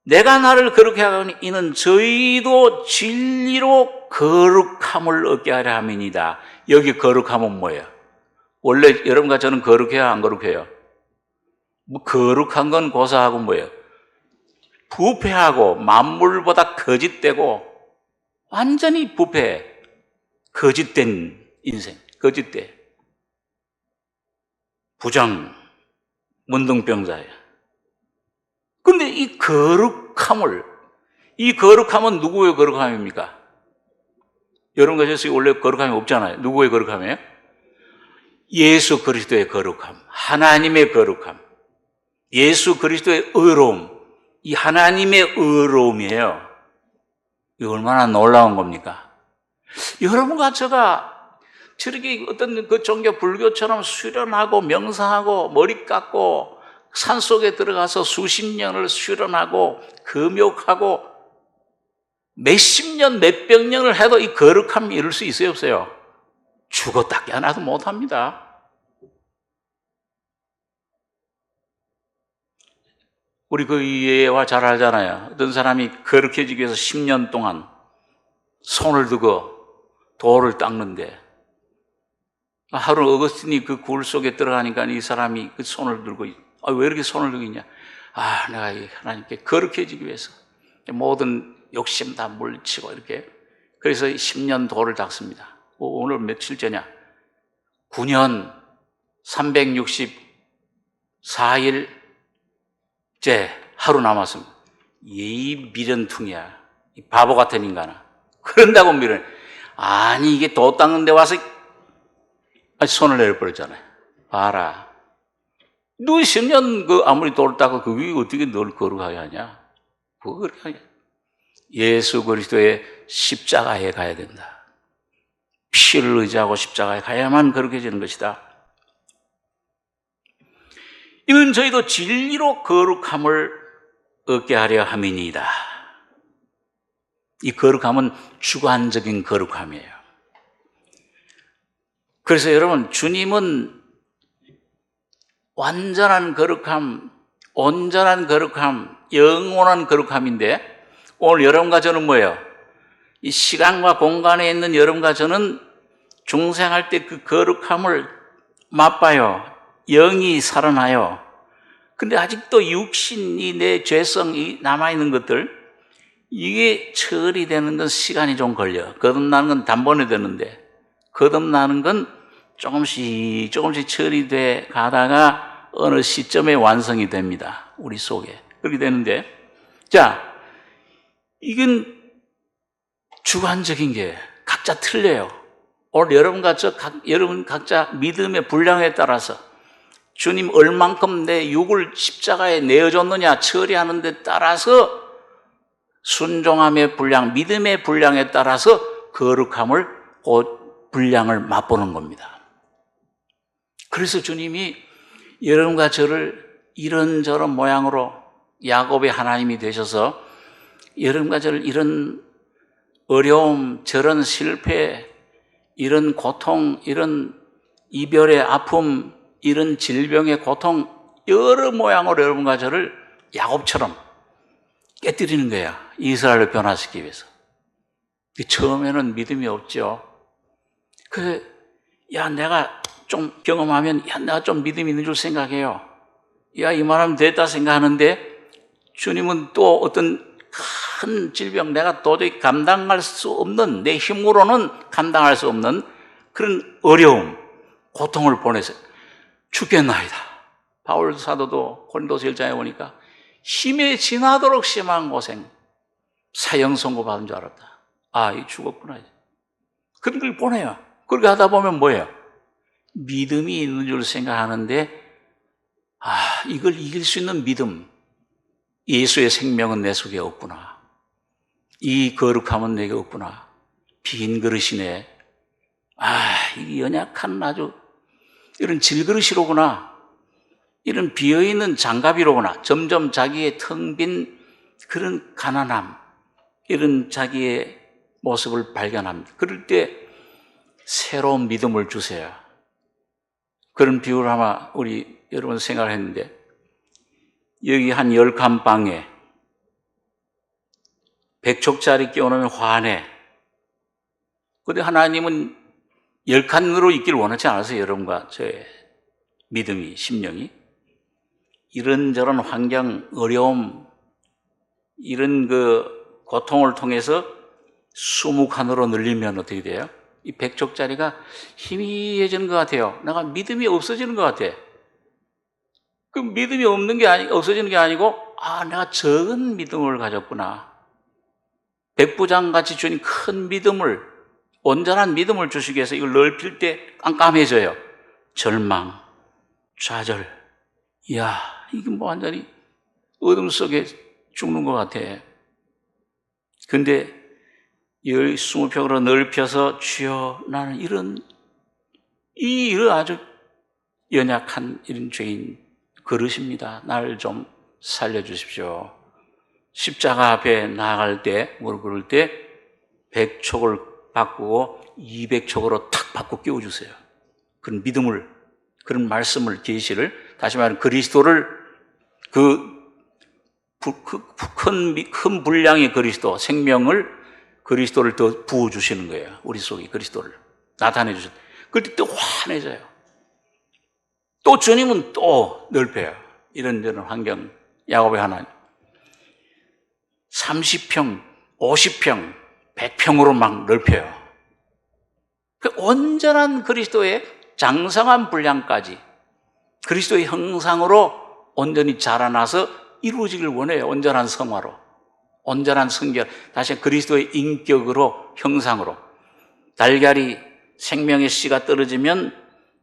내가 나를 거룩해 하니 이는 저희도 진리로 거룩함을 얻게 하려 함이니이다. 여기 거룩함은 뭐예요? 원래 여러분과 저는 거룩해야 안 거룩해요? 뭐 거룩한 건 고사하고 뭐예요? 부패하고 만물보다 거짓되고 완전히 부패, 거짓된 인생, 거짓돼. 부장, 문둥병자예요. 근데 이 거룩함은 누구의 거룩함입니까? 여러분과 저 원래 거룩함이 없잖아요. 누구의 거룩함이에요? 예수 그리스도의 거룩함, 하나님의 거룩함, 예수 그리스도의 의로움, 이 하나님의 의로움이에요. 이거 얼마나 놀라운 겁니까? 여러분과 제가 저렇게 어떤 그 종교 불교처럼 수련하고 명상하고 머리 깎고 산속에 들어가서 수십 년을 수련하고 금욕하고 몇십 년, 몇백 년을 해도 이 거룩함 이룰 수 있어요, 없어요? 죽었다 깨어나도 못합니다. 우리 그 예와 잘 알잖아요. 어떤 사람이 거룩해지기 위해서 10년 동안 손을 두고 돌을 닦는데 하루 어거스틴이 그 굴 속에 들어가니까 이 사람이 그 손을 들고 왜 이렇게 손을 들고 있냐? 내가 하나님께 거룩해지기 위해서 모든 욕심 다 물리치고 이렇게 그래서 10년 돌을 닦습니다. 오늘 며칠째냐? 9년 364일째 하루 남았습니다. 이 미련퉁이야. 이 바보 같은 인간아. 그런다고 미련. 아니 이게 도 닦는 데 와서 손을 내려버렸잖아요. 봐라. 너 10년 아무리 돌을 닦고 그게 어떻게 널 거룩하게 하냐? 그거 그렇게 하냐? 예수 그리스도의 십자가에 가야 된다. 피를 의지하고 십자가에 가야만 거룩해지는 것이다. 이는 저희도 진리로 거룩함을 얻게 하려 함이니이다. 이 거룩함은 주관적인 거룩함이에요. 그래서 여러분, 주님은 완전한 거룩함, 온전한 거룩함, 영원한 거룩함인데 오늘 여러분과 저는 뭐예요? 이 시간과 공간에 있는 여러분과 저는 중생할 때 그 거룩함을 맛봐요. 영이 살아나요. 근데 아직도 육신이 내 죄성이 남아있는 것들, 이게 처리되는 건 시간이 좀 걸려. 거듭나는 건 단번에 되는데, 거듭나는 건 조금씩 처리돼 가다가 어느 시점에 완성이 됩니다. 우리 속에. 그렇게 되는데, 자, 이건 주관적인 게 각자 틀려요. 오늘 여러분과 여러분 각자 믿음의 분량에 따라서 주님 얼만큼 내 육을 십자가에 내어줬느냐 처리하는 데 따라서 순종함의 분량, 믿음의 분량에 따라서 거룩함을 분량을 맛보는 겁니다. 그래서 주님이 여러분과 저를 이런저런 모양으로 야곱의 하나님이 되셔서 여러분과 저를 이런 어려움, 저런 실패, 이런 고통, 이런 이별의 아픔, 이런 질병의 고통, 여러 모양으로 여러분과 저를 야곱처럼 깨뜨리는 거야. 이스라엘을 변화시키기 위해서. 처음에는 믿음이 없죠. 야, 내가 좀 경험하면, 야, 내가 좀 믿음이 있는 줄 생각해요. 야, 이만하면 됐다 생각하는데, 주님은 또 어떤 큰 질병, 내가 도저히 감당할 수 없는, 내 힘으로는 감당할 수 없는 그런 어려움, 고통을 보내서 죽겠나이다. 바울 사도도 고린도서 1장에 보니까 힘에 지나도록 심한 고생, 사형 선고받은 줄 알았다. 아, 이 죽었구나. 그런 걸 보내요. 그렇게 하다 보면 뭐예요? 믿음이 있는 줄 생각하는데, 이걸 이길 수 있는 믿음, 예수의 생명은 내 속에 없구나. 이 거룩함은 내게 없구나. 빈 그릇이네. 이 연약한 아주 이런 질그릇이로구나. 이런 비어있는 장갑이로구나. 점점 자기의 텅 빈 그런 가난함, 이런 자기의 모습을 발견합니다. 그럴 때 새로운 믿음을 주세요. 그런 비유를 아마 우리 여러분 생각을 했는데, 여기 한 10칸 방에 100촉짜리 끼워놓으면 화내. 근데 하나님은 10칸으로 있기를 원하지 않아서 여러분과 저의 믿음이, 심령이 이런저런 환경, 어려움, 이런 그 고통을 통해서 20칸으로 늘리면 어떻게 돼요? 이 100촉짜리가 희미해지는 것 같아요. 내가 믿음이 없어지는 것 같아. 그 믿음이 없어지는 게 아니고, 내가 적은 믿음을 가졌구나. 백부장같이 주님 큰 믿음을, 온전한 믿음을 주시기 위해서 이걸 넓힐 때 깜깜해져요. 절망, 좌절. 이야, 이게 뭐 완전히 어둠 속에 죽는 것 같아. 근데 20평으로 넓혀서, 주여, 나는 이런 아주 연약한 이런 죄인 그릇입니다. 나를 좀 살려주십시오. 십자가 앞에 나아갈 때, 무릎 꿇을 때 100촉을 바꾸고 200촉으로 탁 바꿔 끼워주세요. 그런 믿음을, 그런 말씀을, 계시를, 다시 말하면 그리스도를, 큰 분량의 그리스도, 생명을, 그리스도를 더 부어주시는 거예요. 우리 속에 그리스도를 나타내 주시는. 그럴 때 또 환해져요. 또 주님은 또 넓혀요. 이런저런 환경, 야곱의 하나님. 30평, 50평, 100평으로 막 넓혀요. 그 온전한 그리스도의 장성한 분량까지 그리스도의 형상으로 온전히 자라나서 이루어지길 원해요. 온전한 성화로, 온전한 성결, 다시 그리스도의 인격으로, 형상으로. 달걀이 생명의 씨가 떨어지면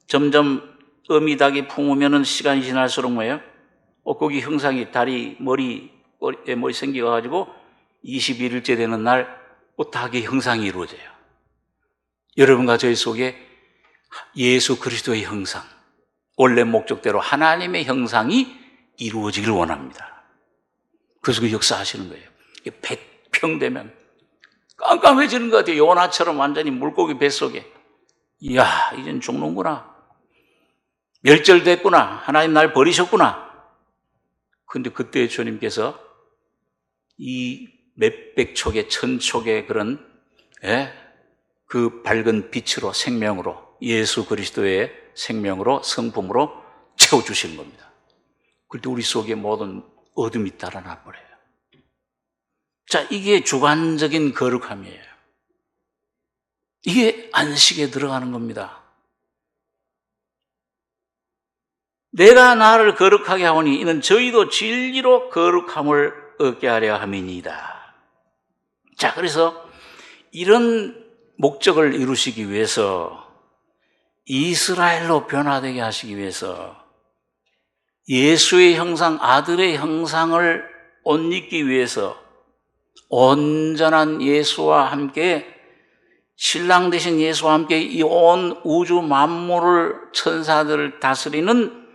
점점 어미닭이 품으면 시간이 지날수록 뭐예요? 거기 형상이, 다리, 머리에 머리 생겨가지고 21일째 되는 날 닭의 형상이 이루어져요. 여러분과 저희 속에 예수 그리스도의 형상, 원래 목적대로 하나님의 형상이 이루어지길 원합니다. 그래서 그 역사하시는 거예요. 100평 되면 깜깜해지는 것 같아요. 요나처럼 완전히 물고기 뱃속에. 이야, 이젠 죽는구나. 멸절됐구나. 하나님 날 버리셨구나. 근데 그때 주님께서 이 몇백 촉의, 천촉의 그런, 그 밝은 빛으로, 생명으로, 예수 그리스도의 생명으로, 성품으로 채워주시는 겁니다. 그때 우리 속에 모든 어둠이 달아나 버려요. 자, 이게 주관적인 거룩함이에요. 이게 안식에 들어가는 겁니다. 내가 나를 거룩하게 하오니 이는 저희도 진리로 거룩함을 얻게 하려 함이니이다. 자, 그래서 이런 목적을 이루시기 위해서, 이스라엘로 변화되게 하시기 위해서, 예수의 형상, 아들의 형상을 옷 입기 위해서 온전한 예수와 함께, 신랑 되신 예수와 함께 이 온 우주 만물을, 천사들을 다스리는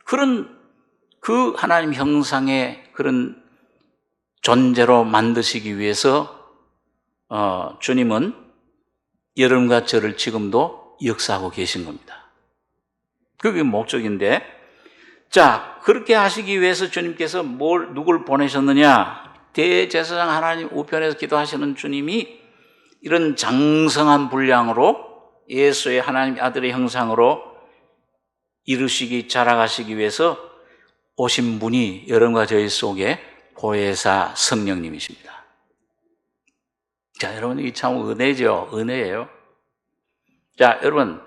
그런 그 하나님 형상의 그런 존재로 만드시기 위해서 주님은 여러분과 저를 지금도 역사하고 계신 겁니다. 그게 목적인데, 자, 그렇게 하시기 위해서 주님께서 누굴 보내셨느냐? 대제사장 하나님 우편에서 기도하시는 주님이 이런 장성한 분량으로 예수의 하나님 아들의 형상으로 이루시기 자라가시기 위해서 오신 분이 여러분과 저희 속에 보혜사 성령님이십니다. 자, 여러분, 이게 참 은혜죠. 은혜예요. 자, 여러분,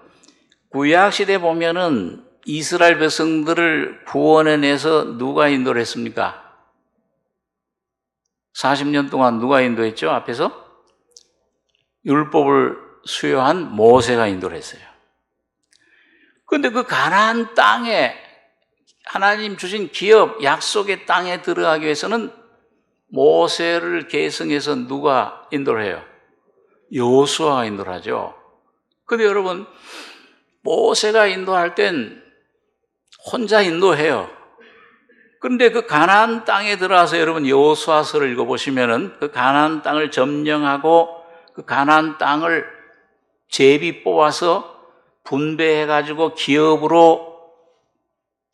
구약시대 보면은 이스라엘 백성들을 구원해내서 누가 인도를 했습니까? 40년 동안 누가 인도했죠? 앞에서? 율법을 수여한 모세가 인도를 했어요. 그런데 그 가나안 땅에 하나님 주신 기업, 약속의 땅에 들어가기 위해서는 모세를 계승해서 누가 인도를 해요? 여호수아가 인도를 하죠. 근데 여러분, 모세가 인도할 땐 혼자 인도해요. 그런데 그 가나안 땅에 들어가서 여러분 여호수아서를 읽어보시면은 그 가나안 땅을 점령하고 그 가나안 땅을 제비 뽑아서 분배해가지고 기업으로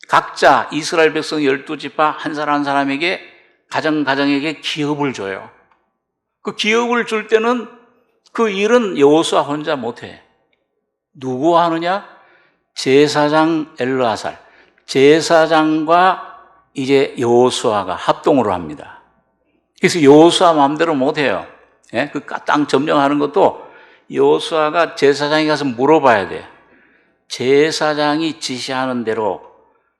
각자 이스라엘 백성 12지파 한 사람 한 사람에게 가정에게 기업을 줘요. 그 기업을 줄 때는 그 일은 여호수아 혼자 못해. 누구 하느냐? 제사장 엘르아살, 제사장과 이제 여호수아가 합동으로 합니다. 그래서 여호수아 마음대로 못해요. 예? 그 땅 점령하는 것도 여호수아가 제사장이 가서 물어봐야 돼. 제사장이 지시하는 대로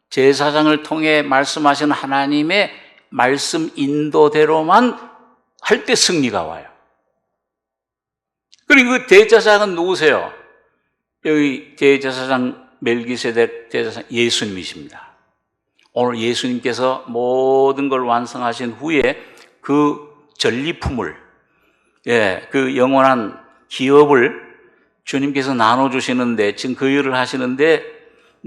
제사장을 통해 말씀하시는 하나님의 말씀 인도대로만 할 때 승리가 와요. 그리고 그 대제사장은 누구세요? 여기 대제사장 멜기세덱 대제사장 예수님이십니다. 오늘 예수님께서 모든 걸 완성하신 후에 그 전리품을, 그 영원한 기업을 주님께서 나눠주시는데, 지금 그 일을 하시는데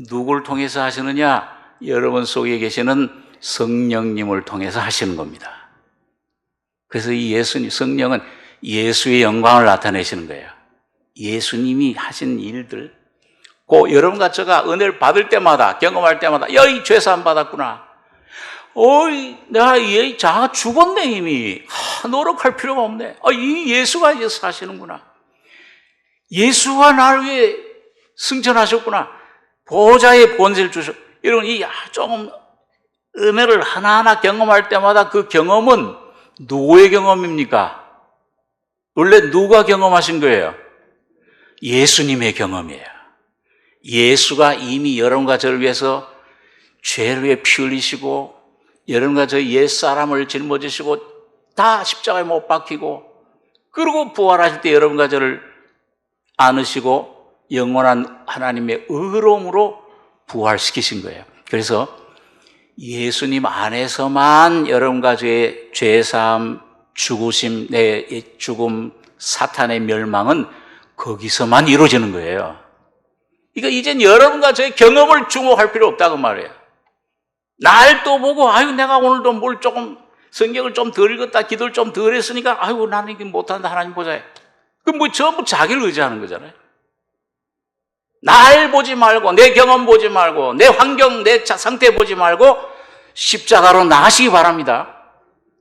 누굴 통해서 하시느냐? 여러분 속에 계시는 성령님을 통해서 하시는 겁니다. 그래서 이 예수님, 성령은 예수의 영광을 나타내시는 거예요. 예수님이 하신 일들, 그 여러분과 제가 은혜를 받을 때마다, 경험할 때마다, 야, 이 죄사함 받았구나. 내가 이 자가 죽었네, 이미. 노력할 필요가 없네. 이 예수가 이제 사시는구나. 예수가 나를 위해 승천하셨구나. 보좌의 본세를 주셨. 여러분, 이 조금 은혜를 하나하나 경험할 때마다 그 경험은 누구의 경험입니까? 원래 누가 경험하신 거예요? 예수님의 경험이에요. 예수가 이미 여러분과 저를 위해서 죄를 위해 피 흘리시고 여러분과 저희 옛사람을 짊어지시고 다 십자가에 못 박히고 그리고 부활하실 때 여러분과 저를 안으시고 영원한 하나님의 의로움으로 부활시키신 거예요. 그래서 예수님 안에서만 여러분과 저의 죄사함, 죽으심, 내 죽음, 사탄의 멸망은 거기서만 이루어지는 거예요. 그러니까 이젠 여러분과 저의 경험을 주목할 필요 없다고 말해요. 날 또 보고, 내가 오늘도 뭘 조금, 성경을 좀 덜 읽었다, 기도를 좀 덜 했으니까, 나는 이게 못한다, 하나님 보자. 그럼 전부 자기를 의지하는 거잖아요. 날 보지 말고, 내 경험 보지 말고, 내 환경, 내 상태 보지 말고, 십자가로 나가시기 바랍니다.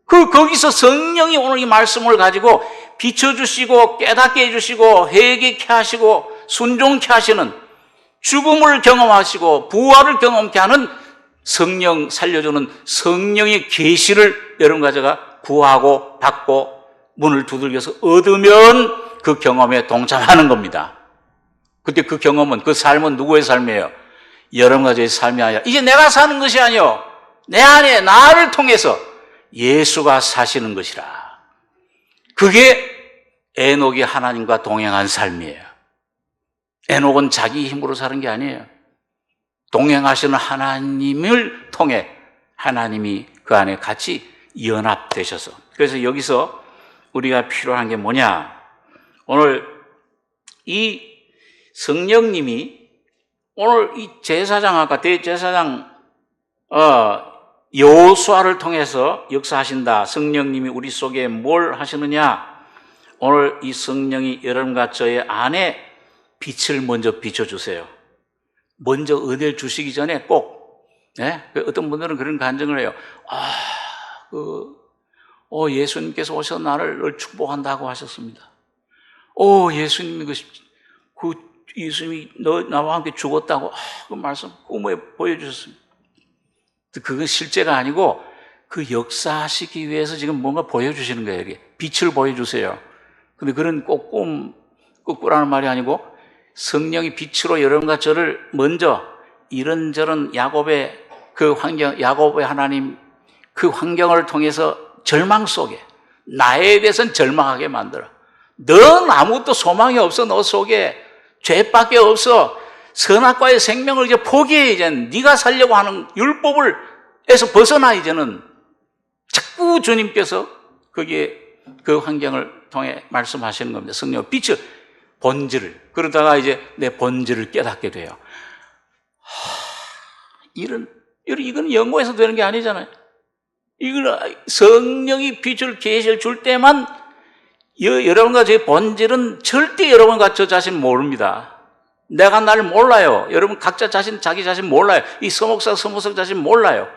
거기서 성령이 오늘 이 말씀을 가지고 비춰주시고, 깨닫게 해주시고, 회개케 하시고, 순종케 하시는, 죽음을 경험하시고, 부활을 경험케 하는 성령 살려주는 성령의 계시를 여러분과 제가 구하고 받고 문을 두들겨서 얻으면 그 경험에 동참하는 겁니다. 그때 그 경험은, 그 삶은 누구의 삶이에요? 여러분과 저의 삶이 아니라 이제 내가 사는 것이 아니요, 내 안에 나를 통해서 예수가 사시는 것이라. 그게 에녹이 하나님과 동행한 삶이에요. 에녹은 자기 힘으로 사는 게 아니에요. 동행하시는 하나님을 통해 하나님이 그 안에 같이 연합되셔서. 그래서 여기서 우리가 필요한 게 뭐냐? 오늘 이 성령님이 오늘 이 제사장, 아까 대제사장 여호수아를 통해서 역사하신다. 성령님이 우리 속에 뭘 하시느냐? 오늘 이 성령이 여러분과 저의 안에 빛을 먼저 비춰주세요. 먼저 은혜를 주시기 전에 꼭 네? 어떤 분들은 그런 간증을 해요. 예수님께서 오셔서 나를 축복한다고 하셨습니다. 예수님이 예수님이 나와 함께 죽었다고 그 말씀 꿈에 보여주셨습니다. 그건 실제가 아니고 그 역사하시기 위해서 지금 뭔가 보여주시는 거예요. 이게 빛을 보여주세요. 근데 그런 꼭 꾸라는 말이 아니고 성령이 빛으로 여러분과 저를 먼저 이런저런 야곱의 그 환경, 야곱의 하나님 그 환경을 통해서 절망 속에 나에 대해서는 절망하게 만들어. 넌 아무것도 소망이 없어. 너 속에 죄밖에 없어. 선악과의 생명을 이제 포기해. 이제는 네가 살려고 하는 율법에서 벗어나. 이제는 자꾸 주님께서 거기에 그 환경을 통해 말씀하시는 겁니다. 성령 빛을 본질을. 그러다가 이제 내 본질을 깨닫게 돼요. 이건 연구해서 되는 게 아니잖아요. 이건 성령이 빛을 계시를 줄 때만 여러분과 제 본질은 절대 여러분과 저 자신 모릅니다. 내가 나를 몰라요. 여러분 각자 자기 자신 몰라요. 이 서목석 자신 몰라요.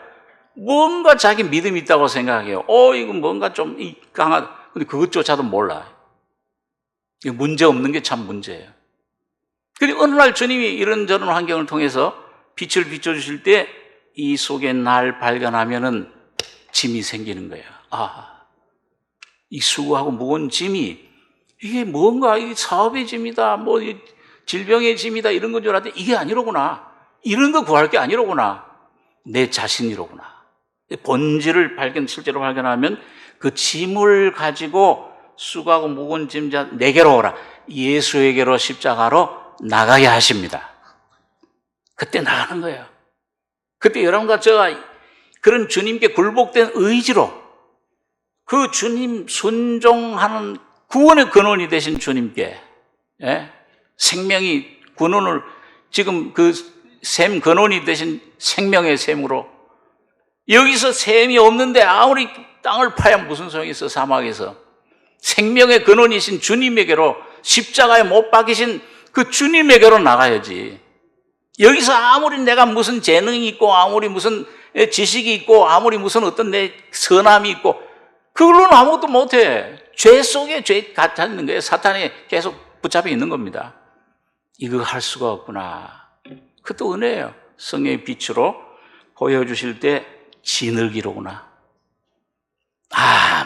뭔가 자기 믿음이 있다고 생각해요. 이건 뭔가 좀 강하다. 근데 그것조차도 몰라요. 이게 문제 없는 게 참 문제예요. 그리고 어느 날 주님이 이런저런 환경을 통해서 빛을 비춰주실 때 이 속에 날 발견하면은 짐이 생기는 거예요. 이 수고하고 무거운 짐이 이게 뭔가 이 사업의 짐이다, 뭐 질병의 짐이다 이런 건 줄 알았더니 이게 아니로구나. 이런 거 구할 게 아니로구나. 내 자신이로구나. 본질을 실제로 발견하면 그 짐을 가지고 수고하고 무거운 짐자 내게로 오라. 예수에게로 십자가로 나가게 하십니다. 그때 나가는 거예요. 그때 여러분과 저가 그런 주님께 굴복된 의지로 그 주님 순종하는 구원의 근원이 되신 주님께 생명이 근원을 지금 그 샘 근원이 되신 생명의 샘으로 여기서 샘이 없는데 아무리 땅을 파야 무슨 소용이 있어. 사막에서 생명의 근원이신 주님에게로 십자가에 못 박히신 그 주님에게로 나가야지. 여기서 아무리 내가 무슨 재능이 있고 아무리 무슨 지식이 있고 아무리 무슨 어떤 내 선함이 있고 그걸로는 아무것도 못해. 죄 속에 죄 갇혀 있는 거예요. 사탄이 계속 붙잡혀 있는 겁니다. 이거 할 수가 없구나. 그것도 은혜예요. 성령의 빛으로 보여주실 때 진흙이로구나.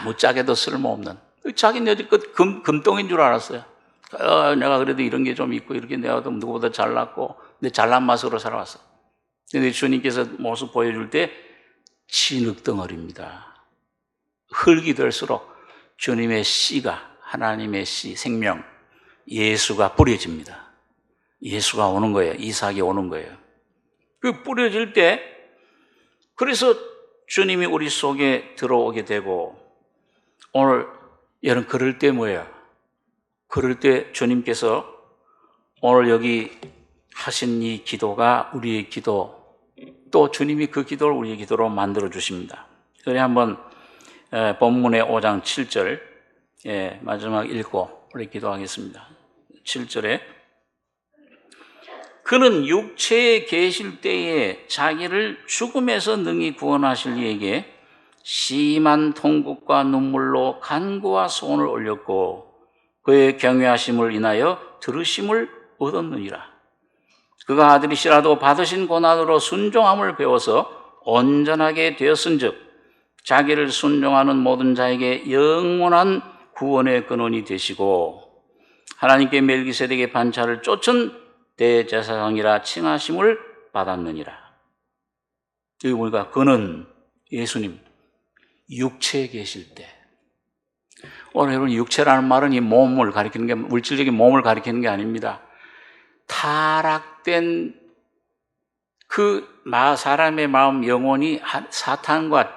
무짝에도 쓸모없는. 자기는 여지껏 금덩인 줄 알았어요. 내가 그래도 이런 게 좀 있고 이렇게 내가 누구보다 잘났고 내 잘난 맛으로 살아왔어. 근데 주님께서 모습 보여줄 때 진흙덩어리입니다. 흙이 될수록 주님의 씨가 하나님의 씨 생명 예수가 뿌려집니다. 예수가 오는 거예요. 이삭이 오는 거예요. 그 뿌려질 때 그래서 주님이 우리 속에 들어오게 되고 오늘 여러분 그럴 때 뭐예요? 그럴 때 주님께서 오늘 여기 하신 이 기도가 우리의 기도 또 주님이 그 기도를 우리의 기도로 만들어 주십니다. 그래 한번 본문의 5장 7절 마지막 읽고 우리 기도하겠습니다. 7절에 그는 육체에 계실 때에 자기를 죽음에서 능히 구원하실 이에게 심한 통곡과 눈물로 간구와 소원을 올렸고 그의 경외하심을 인하여 들으심을 얻었느니라. 그가 아들이시라도 받으신 고난으로 순종함을 배워서 온전하게 되었은즉 자기를 순종하는 모든 자에게 영원한 구원의 근원이 되시고 하나님께 멜기세덱의 반차를 쫓은 대제사장이라 칭하심을 받았느니라. 여기 보니까 그는 예수님 육체에 계실 때 오늘 여러분 육체라는 말은 이 몸을 가리키는 게 물질적인 몸을 가리키는 게 아닙니다. 타락된 그 사람의 마음 영혼이 사탄과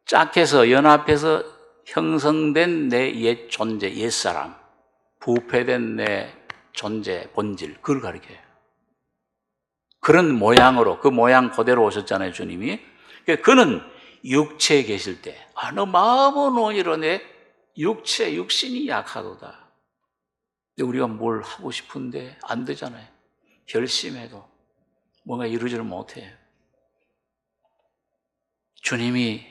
짝해서 연합해서 형성된 내 옛 존재, 옛사람, 부패된 내 존재, 본질, 그걸 가리켜요. 그런 모양으로, 그 모양 그대로 오셨잖아요, 주님이. 그는 육체에 계실 때, 너 마음은 이러네, 육신이 약하도다. 근데 우리가 뭘 하고 싶은데 안 되잖아요. 결심해도 뭔가 이루지를 못해요. 주님이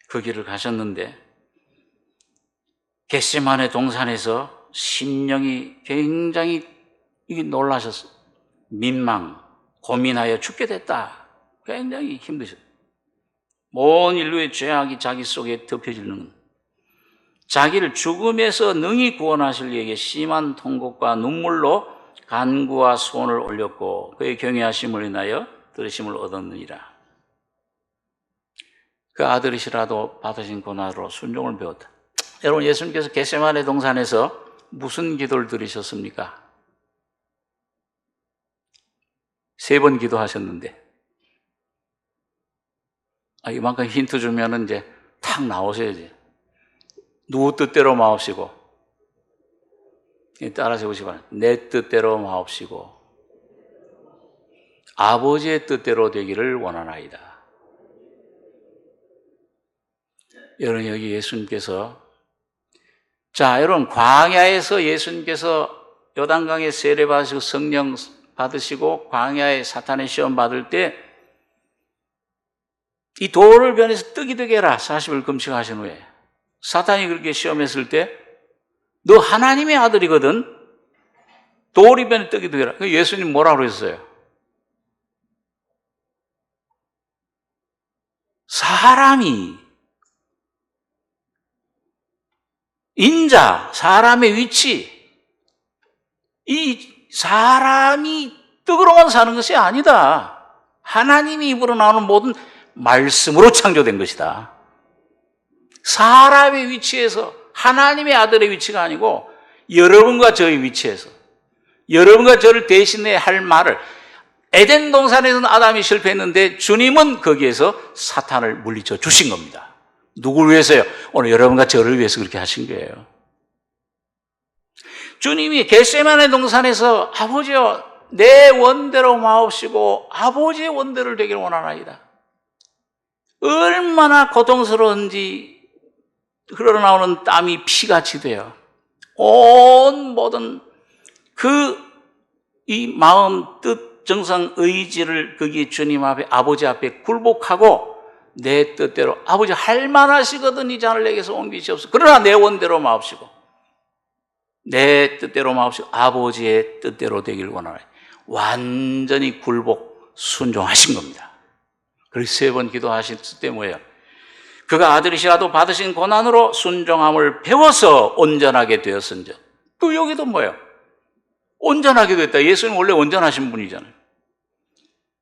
그 길을 가셨는데 겟세마네 동산에서 심령이 굉장히 놀라셨어요. 민망, 고민하여 죽게 됐다. 굉장히 힘드셨어요. 온 인류의 죄악이 자기 속에 덮여지는, 자기를 죽음에서 능히 구원하실 이에게 심한 통곡과 눈물로 간구와 소원을 올렸고 그의 경외하심을 인하여 들으심을 얻었느니라. 그 아들이시라도 받으신 고난으로 순종을 배웠다. 여러분, 예수님께서 겟세마네 동산에서 무슨 기도를 드리셨습니까? 3번 기도하셨는데, 이만큼 힌트 주면은 이제 탁 나오셔야지. 누구 뜻대로 마옵시고, 따라서 해보시기 바랍니다. 내 뜻대로 마옵시고 아버지의 뜻대로 되기를 원하나이다. 여러분, 여기 예수님께서, 자, 여러분, 광야에서 예수님께서 요단강에 세례 받으시고 성령 받으시고 광야에 사탄의 시험 받을 때 이 돌을 변해서 떡이 되게 해라 40일 금식하신 후에 사탄이 그렇게 시험했을 때 너 하나님의 아들이거든, 돌이 변해 떡이 되게 해라. 예수님 뭐라고 그랬어요? 사람이, 인자, 사람의 위치, 이 사람이 떡으로만 사는 것이 아니다. 하나님이 입으로 나오는 모든 말씀으로 창조된 것이다. 사람의 위치에서, 하나님의 아들의 위치가 아니고 여러분과 저의 위치에서 여러분과 저를 대신해 할 말을, 에덴 동산에서는 아담이 실패했는데 주님은 거기에서 사탄을 물리쳐 주신 겁니다. 누구를 위해서요? 오늘 여러분과 저를 위해서 그렇게 하신 거예요. 주님이 겟세마네 동산에서 아버지여 내 원대로 마옵시고 아버지의 원대로 되기를 원하나이다. 얼마나 고통스러운지 흘러나오는 땀이 피같이 되어 온 모든 이 마음, 뜻, 정성, 의지를 거기 주님 앞에, 아버지 앞에 굴복하고 내 뜻대로, 아버지 할만하시거든 이 잔을 내게서 옮기시옵소서. 그러나 내 원대로 마옵시고 내 뜻대로 마옵시고 아버지의 뜻대로 되길 원하나이. 완전히 굴복, 순종하신 겁니다. 그래서 3번 기도하셨을 때 뭐예요? 그가 아들이시라도 받으신 고난으로 순종함을 배워서 온전하게 되었은즉. 또 여기도 뭐예요? 온전하게 됐다. 예수님 원래 온전하신 분이잖아요.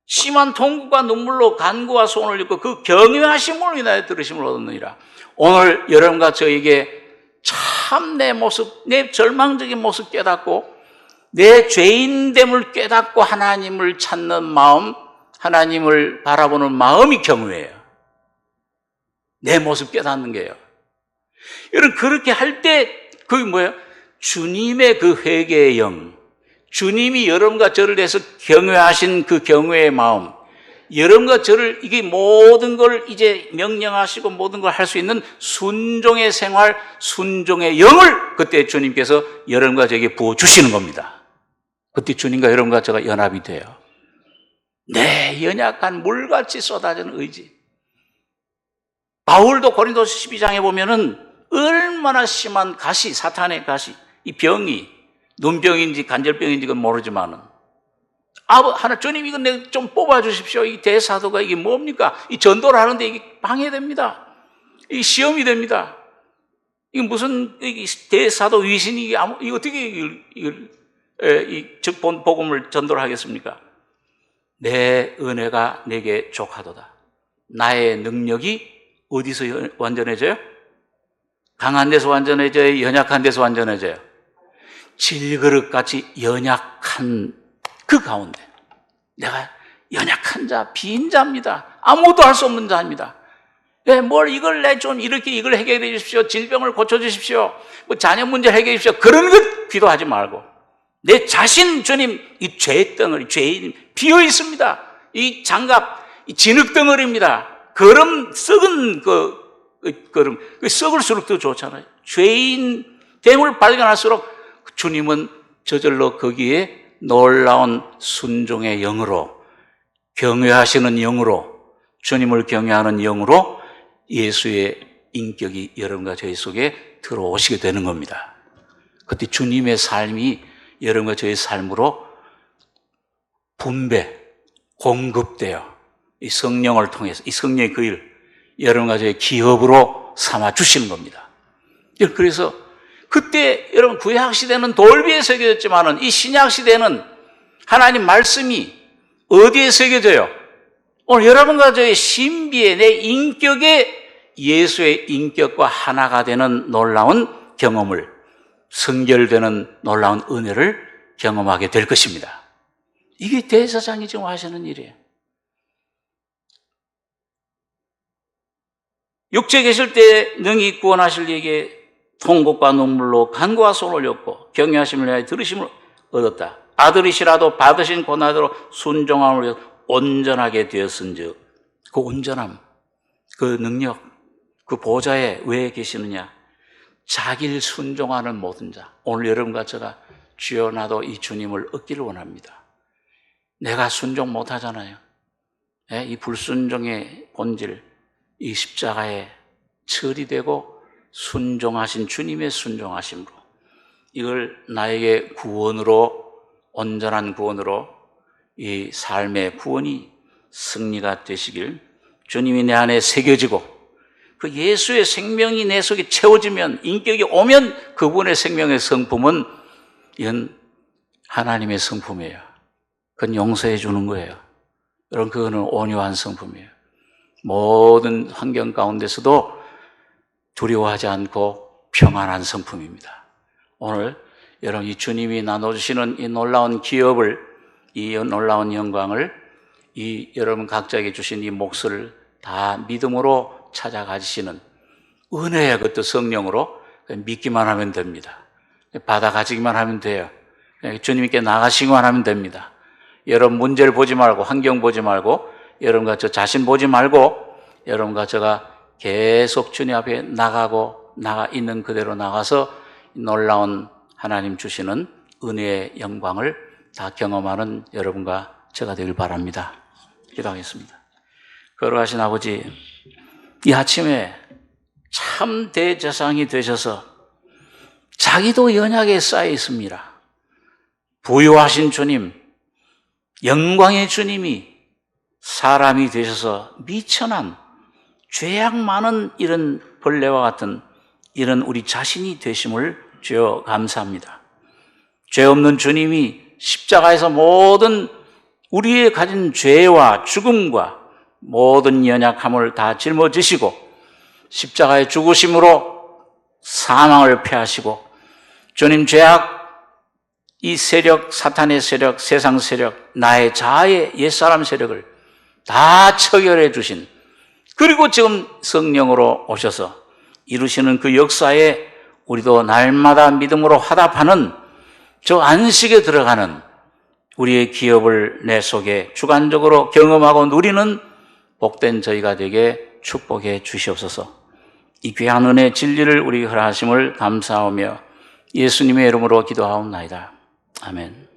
심한 통곡과 눈물로 간구와 소원을 읽고 그 경외하심을 인하여 들으심을 얻었느니라. 오늘 여러분과 저에게 참 내 모습, 내 절망적인 모습 깨닫고 내 죄인됨을 깨닫고 하나님을 찾는 마음, 하나님을 바라보는 마음이 경외예요. 내 모습 깨닫는 게요. 여러분, 그렇게 할 때 그게 뭐예요? 주님의 그 회개의 영, 주님이 여러분과 저를 대해서 경외하신 그 경외의 마음, 여러분과 저를 이게 모든 걸 이제 명령하시고 모든 걸 할 수 있는 순종의 생활, 순종의 영을 그때 주님께서 여러분과 저에게 부어주시는 겁니다. 그때 주님과 여러분과 제가 연합이 돼요. 내 연약한 물같이 쏟아지는 의지. 바울도 고린도서 12장에 보면은 얼마나 심한 가시, 사탄의 가시, 이 병이 눈병인지 간절병인지 그건 모르지만은 하나 주님 이거 내가 좀 뽑아주십시오. 이 대사도가 이게 뭡니까? 이 전도를 하는데 이게 방해됩니다. 이 시험이 됩니다. 이게 무슨 대사도 위신이 이게 어떻게 이 복음을 전도를 하겠습니까? 내 은혜가 내게 족하도다. 나의 능력이 어디서 완전해져요? 강한 데서 완전해져요? 연약한 데서 완전해져요? 질그릇같이 연약한 그 가운데 내가 연약한 자, 빈자입니다. 아무것도 할 수 없는 자입니다. 뭘 이걸 이걸 해결해 주십시오. 질병을 고쳐 주십시오. 뭐 자녀 문제 해결해 주십시오. 그런 것 기도하지 말고 내 자신 주님 이 죄덩어리, 죄인 비어 있습니다. 이 장갑, 이 진흙덩어리입니다. 썩은 그름, 썩을수록 더 좋잖아요. 죄인 됨을 발견할수록 주님은 저절로 거기에 놀라운 순종의 영으로, 경외하시는 영으로, 주님을 경외하는 영으로 예수의 인격이 여러분과 저희 속에 들어오시게 되는 겁니다. 그때 주님의 삶이 여러분과 저희 삶으로 분배, 공급되어 이 성령을 통해서 이 성령의 그 일, 여러분과 저희 기업으로 삼아 주시는 겁니다. 그래서 그때 여러분 구약 시대는 돌비에 새겨졌지만은 이 신약 시대는 하나님 말씀이 어디에 새겨져요? 오늘 여러분과 저의 신비에 내 인격에 예수의 인격과 하나가 되는 놀라운 경험을, 성결되는 놀라운 은혜를 경험하게 될 것입니다. 이게 대제사장이 지금 하시는 일이에요. 육체에 계실 때 능히 구원하실 이에게 통곡과 눈물로 간구와 손을 올렸고 경외하심을 위하여 들으심을 얻었다. 아들이시라도 받으신 고난으로 순종함을 위해 온전하게 되었은즉, 그 온전함, 그 능력, 그 보좌에 왜 계시느냐? 자기를 순종하는 모든 자. 오늘 여러분과 제가 주여 나도 이 주님을 얻기를 원합니다. 내가 순종 못하잖아요. 이 불순종의 본질, 이 십자가에 처리되고 순종하신 주님의 순종하심으로 이걸 나에게 구원으로, 온전한 구원으로 이 삶의 구원이 승리가 되시길, 주님이 내 안에 새겨지고 그 예수의 생명이 내 속에 채워지면, 인격이 오면 그분의 생명의 성품은 이건 하나님의 성품이에요. 그건 용서해 주는 거예요. 여러분, 그거는 온유한 성품이에요. 모든 환경 가운데서도 두려워하지 않고 평안한 성품입니다. 오늘 여러분, 이 주님이 나눠주시는 이 놀라운 기업을, 이 놀라운 영광을, 이 여러분 각자에게 주신 이 몫을 다 믿음으로 찾아가시는 은혜의 그것도 성령으로 믿기만 하면 됩니다. 받아가지기만 하면 돼요. 주님께 나가시기만 하면 됩니다. 여러분 문제를 보지 말고, 환경 보지 말고, 여러분과 저 자신 보지 말고, 여러분과 제가 계속 주님 앞에 나가 있는 그대로 나가서 놀라운 하나님 주시는 은혜의 영광을 다 경험하는 여러분과 제가 되길 바랍니다. 기도하겠습니다. 거룩하신 아버지, 이 아침에 참 대제사장이 되셔서 자기도 연약에 쌓여 있습니다. 부유하신 주님, 영광의 주님이 사람이 되셔서 미천한 죄악 많은 이런 벌레와 같은 이런 우리 자신이 되심을 주여 감사합니다. 죄 없는 주님이 십자가에서 모든 우리의 가진 죄와 죽음과 모든 연약함을 다 짊어지시고 십자가의 죽으심으로 사망을 패하시고, 주님 죄악, 이 세력, 사탄의 세력, 세상 세력, 나의 자아의 옛사람 세력을 다 처결해 주신, 그리고 지금 성령으로 오셔서 이루시는 그 역사에 우리도 날마다 믿음으로 화답하는 저 안식에 들어가는 우리의 기업을 내 속에 주관적으로 경험하고 누리는 복된 저희가 되게 축복해 주시옵소서. 이 귀한 은혜 진리를 우리 허락하심을 감사하며 예수님의 이름으로 기도하옵나이다. 아멘.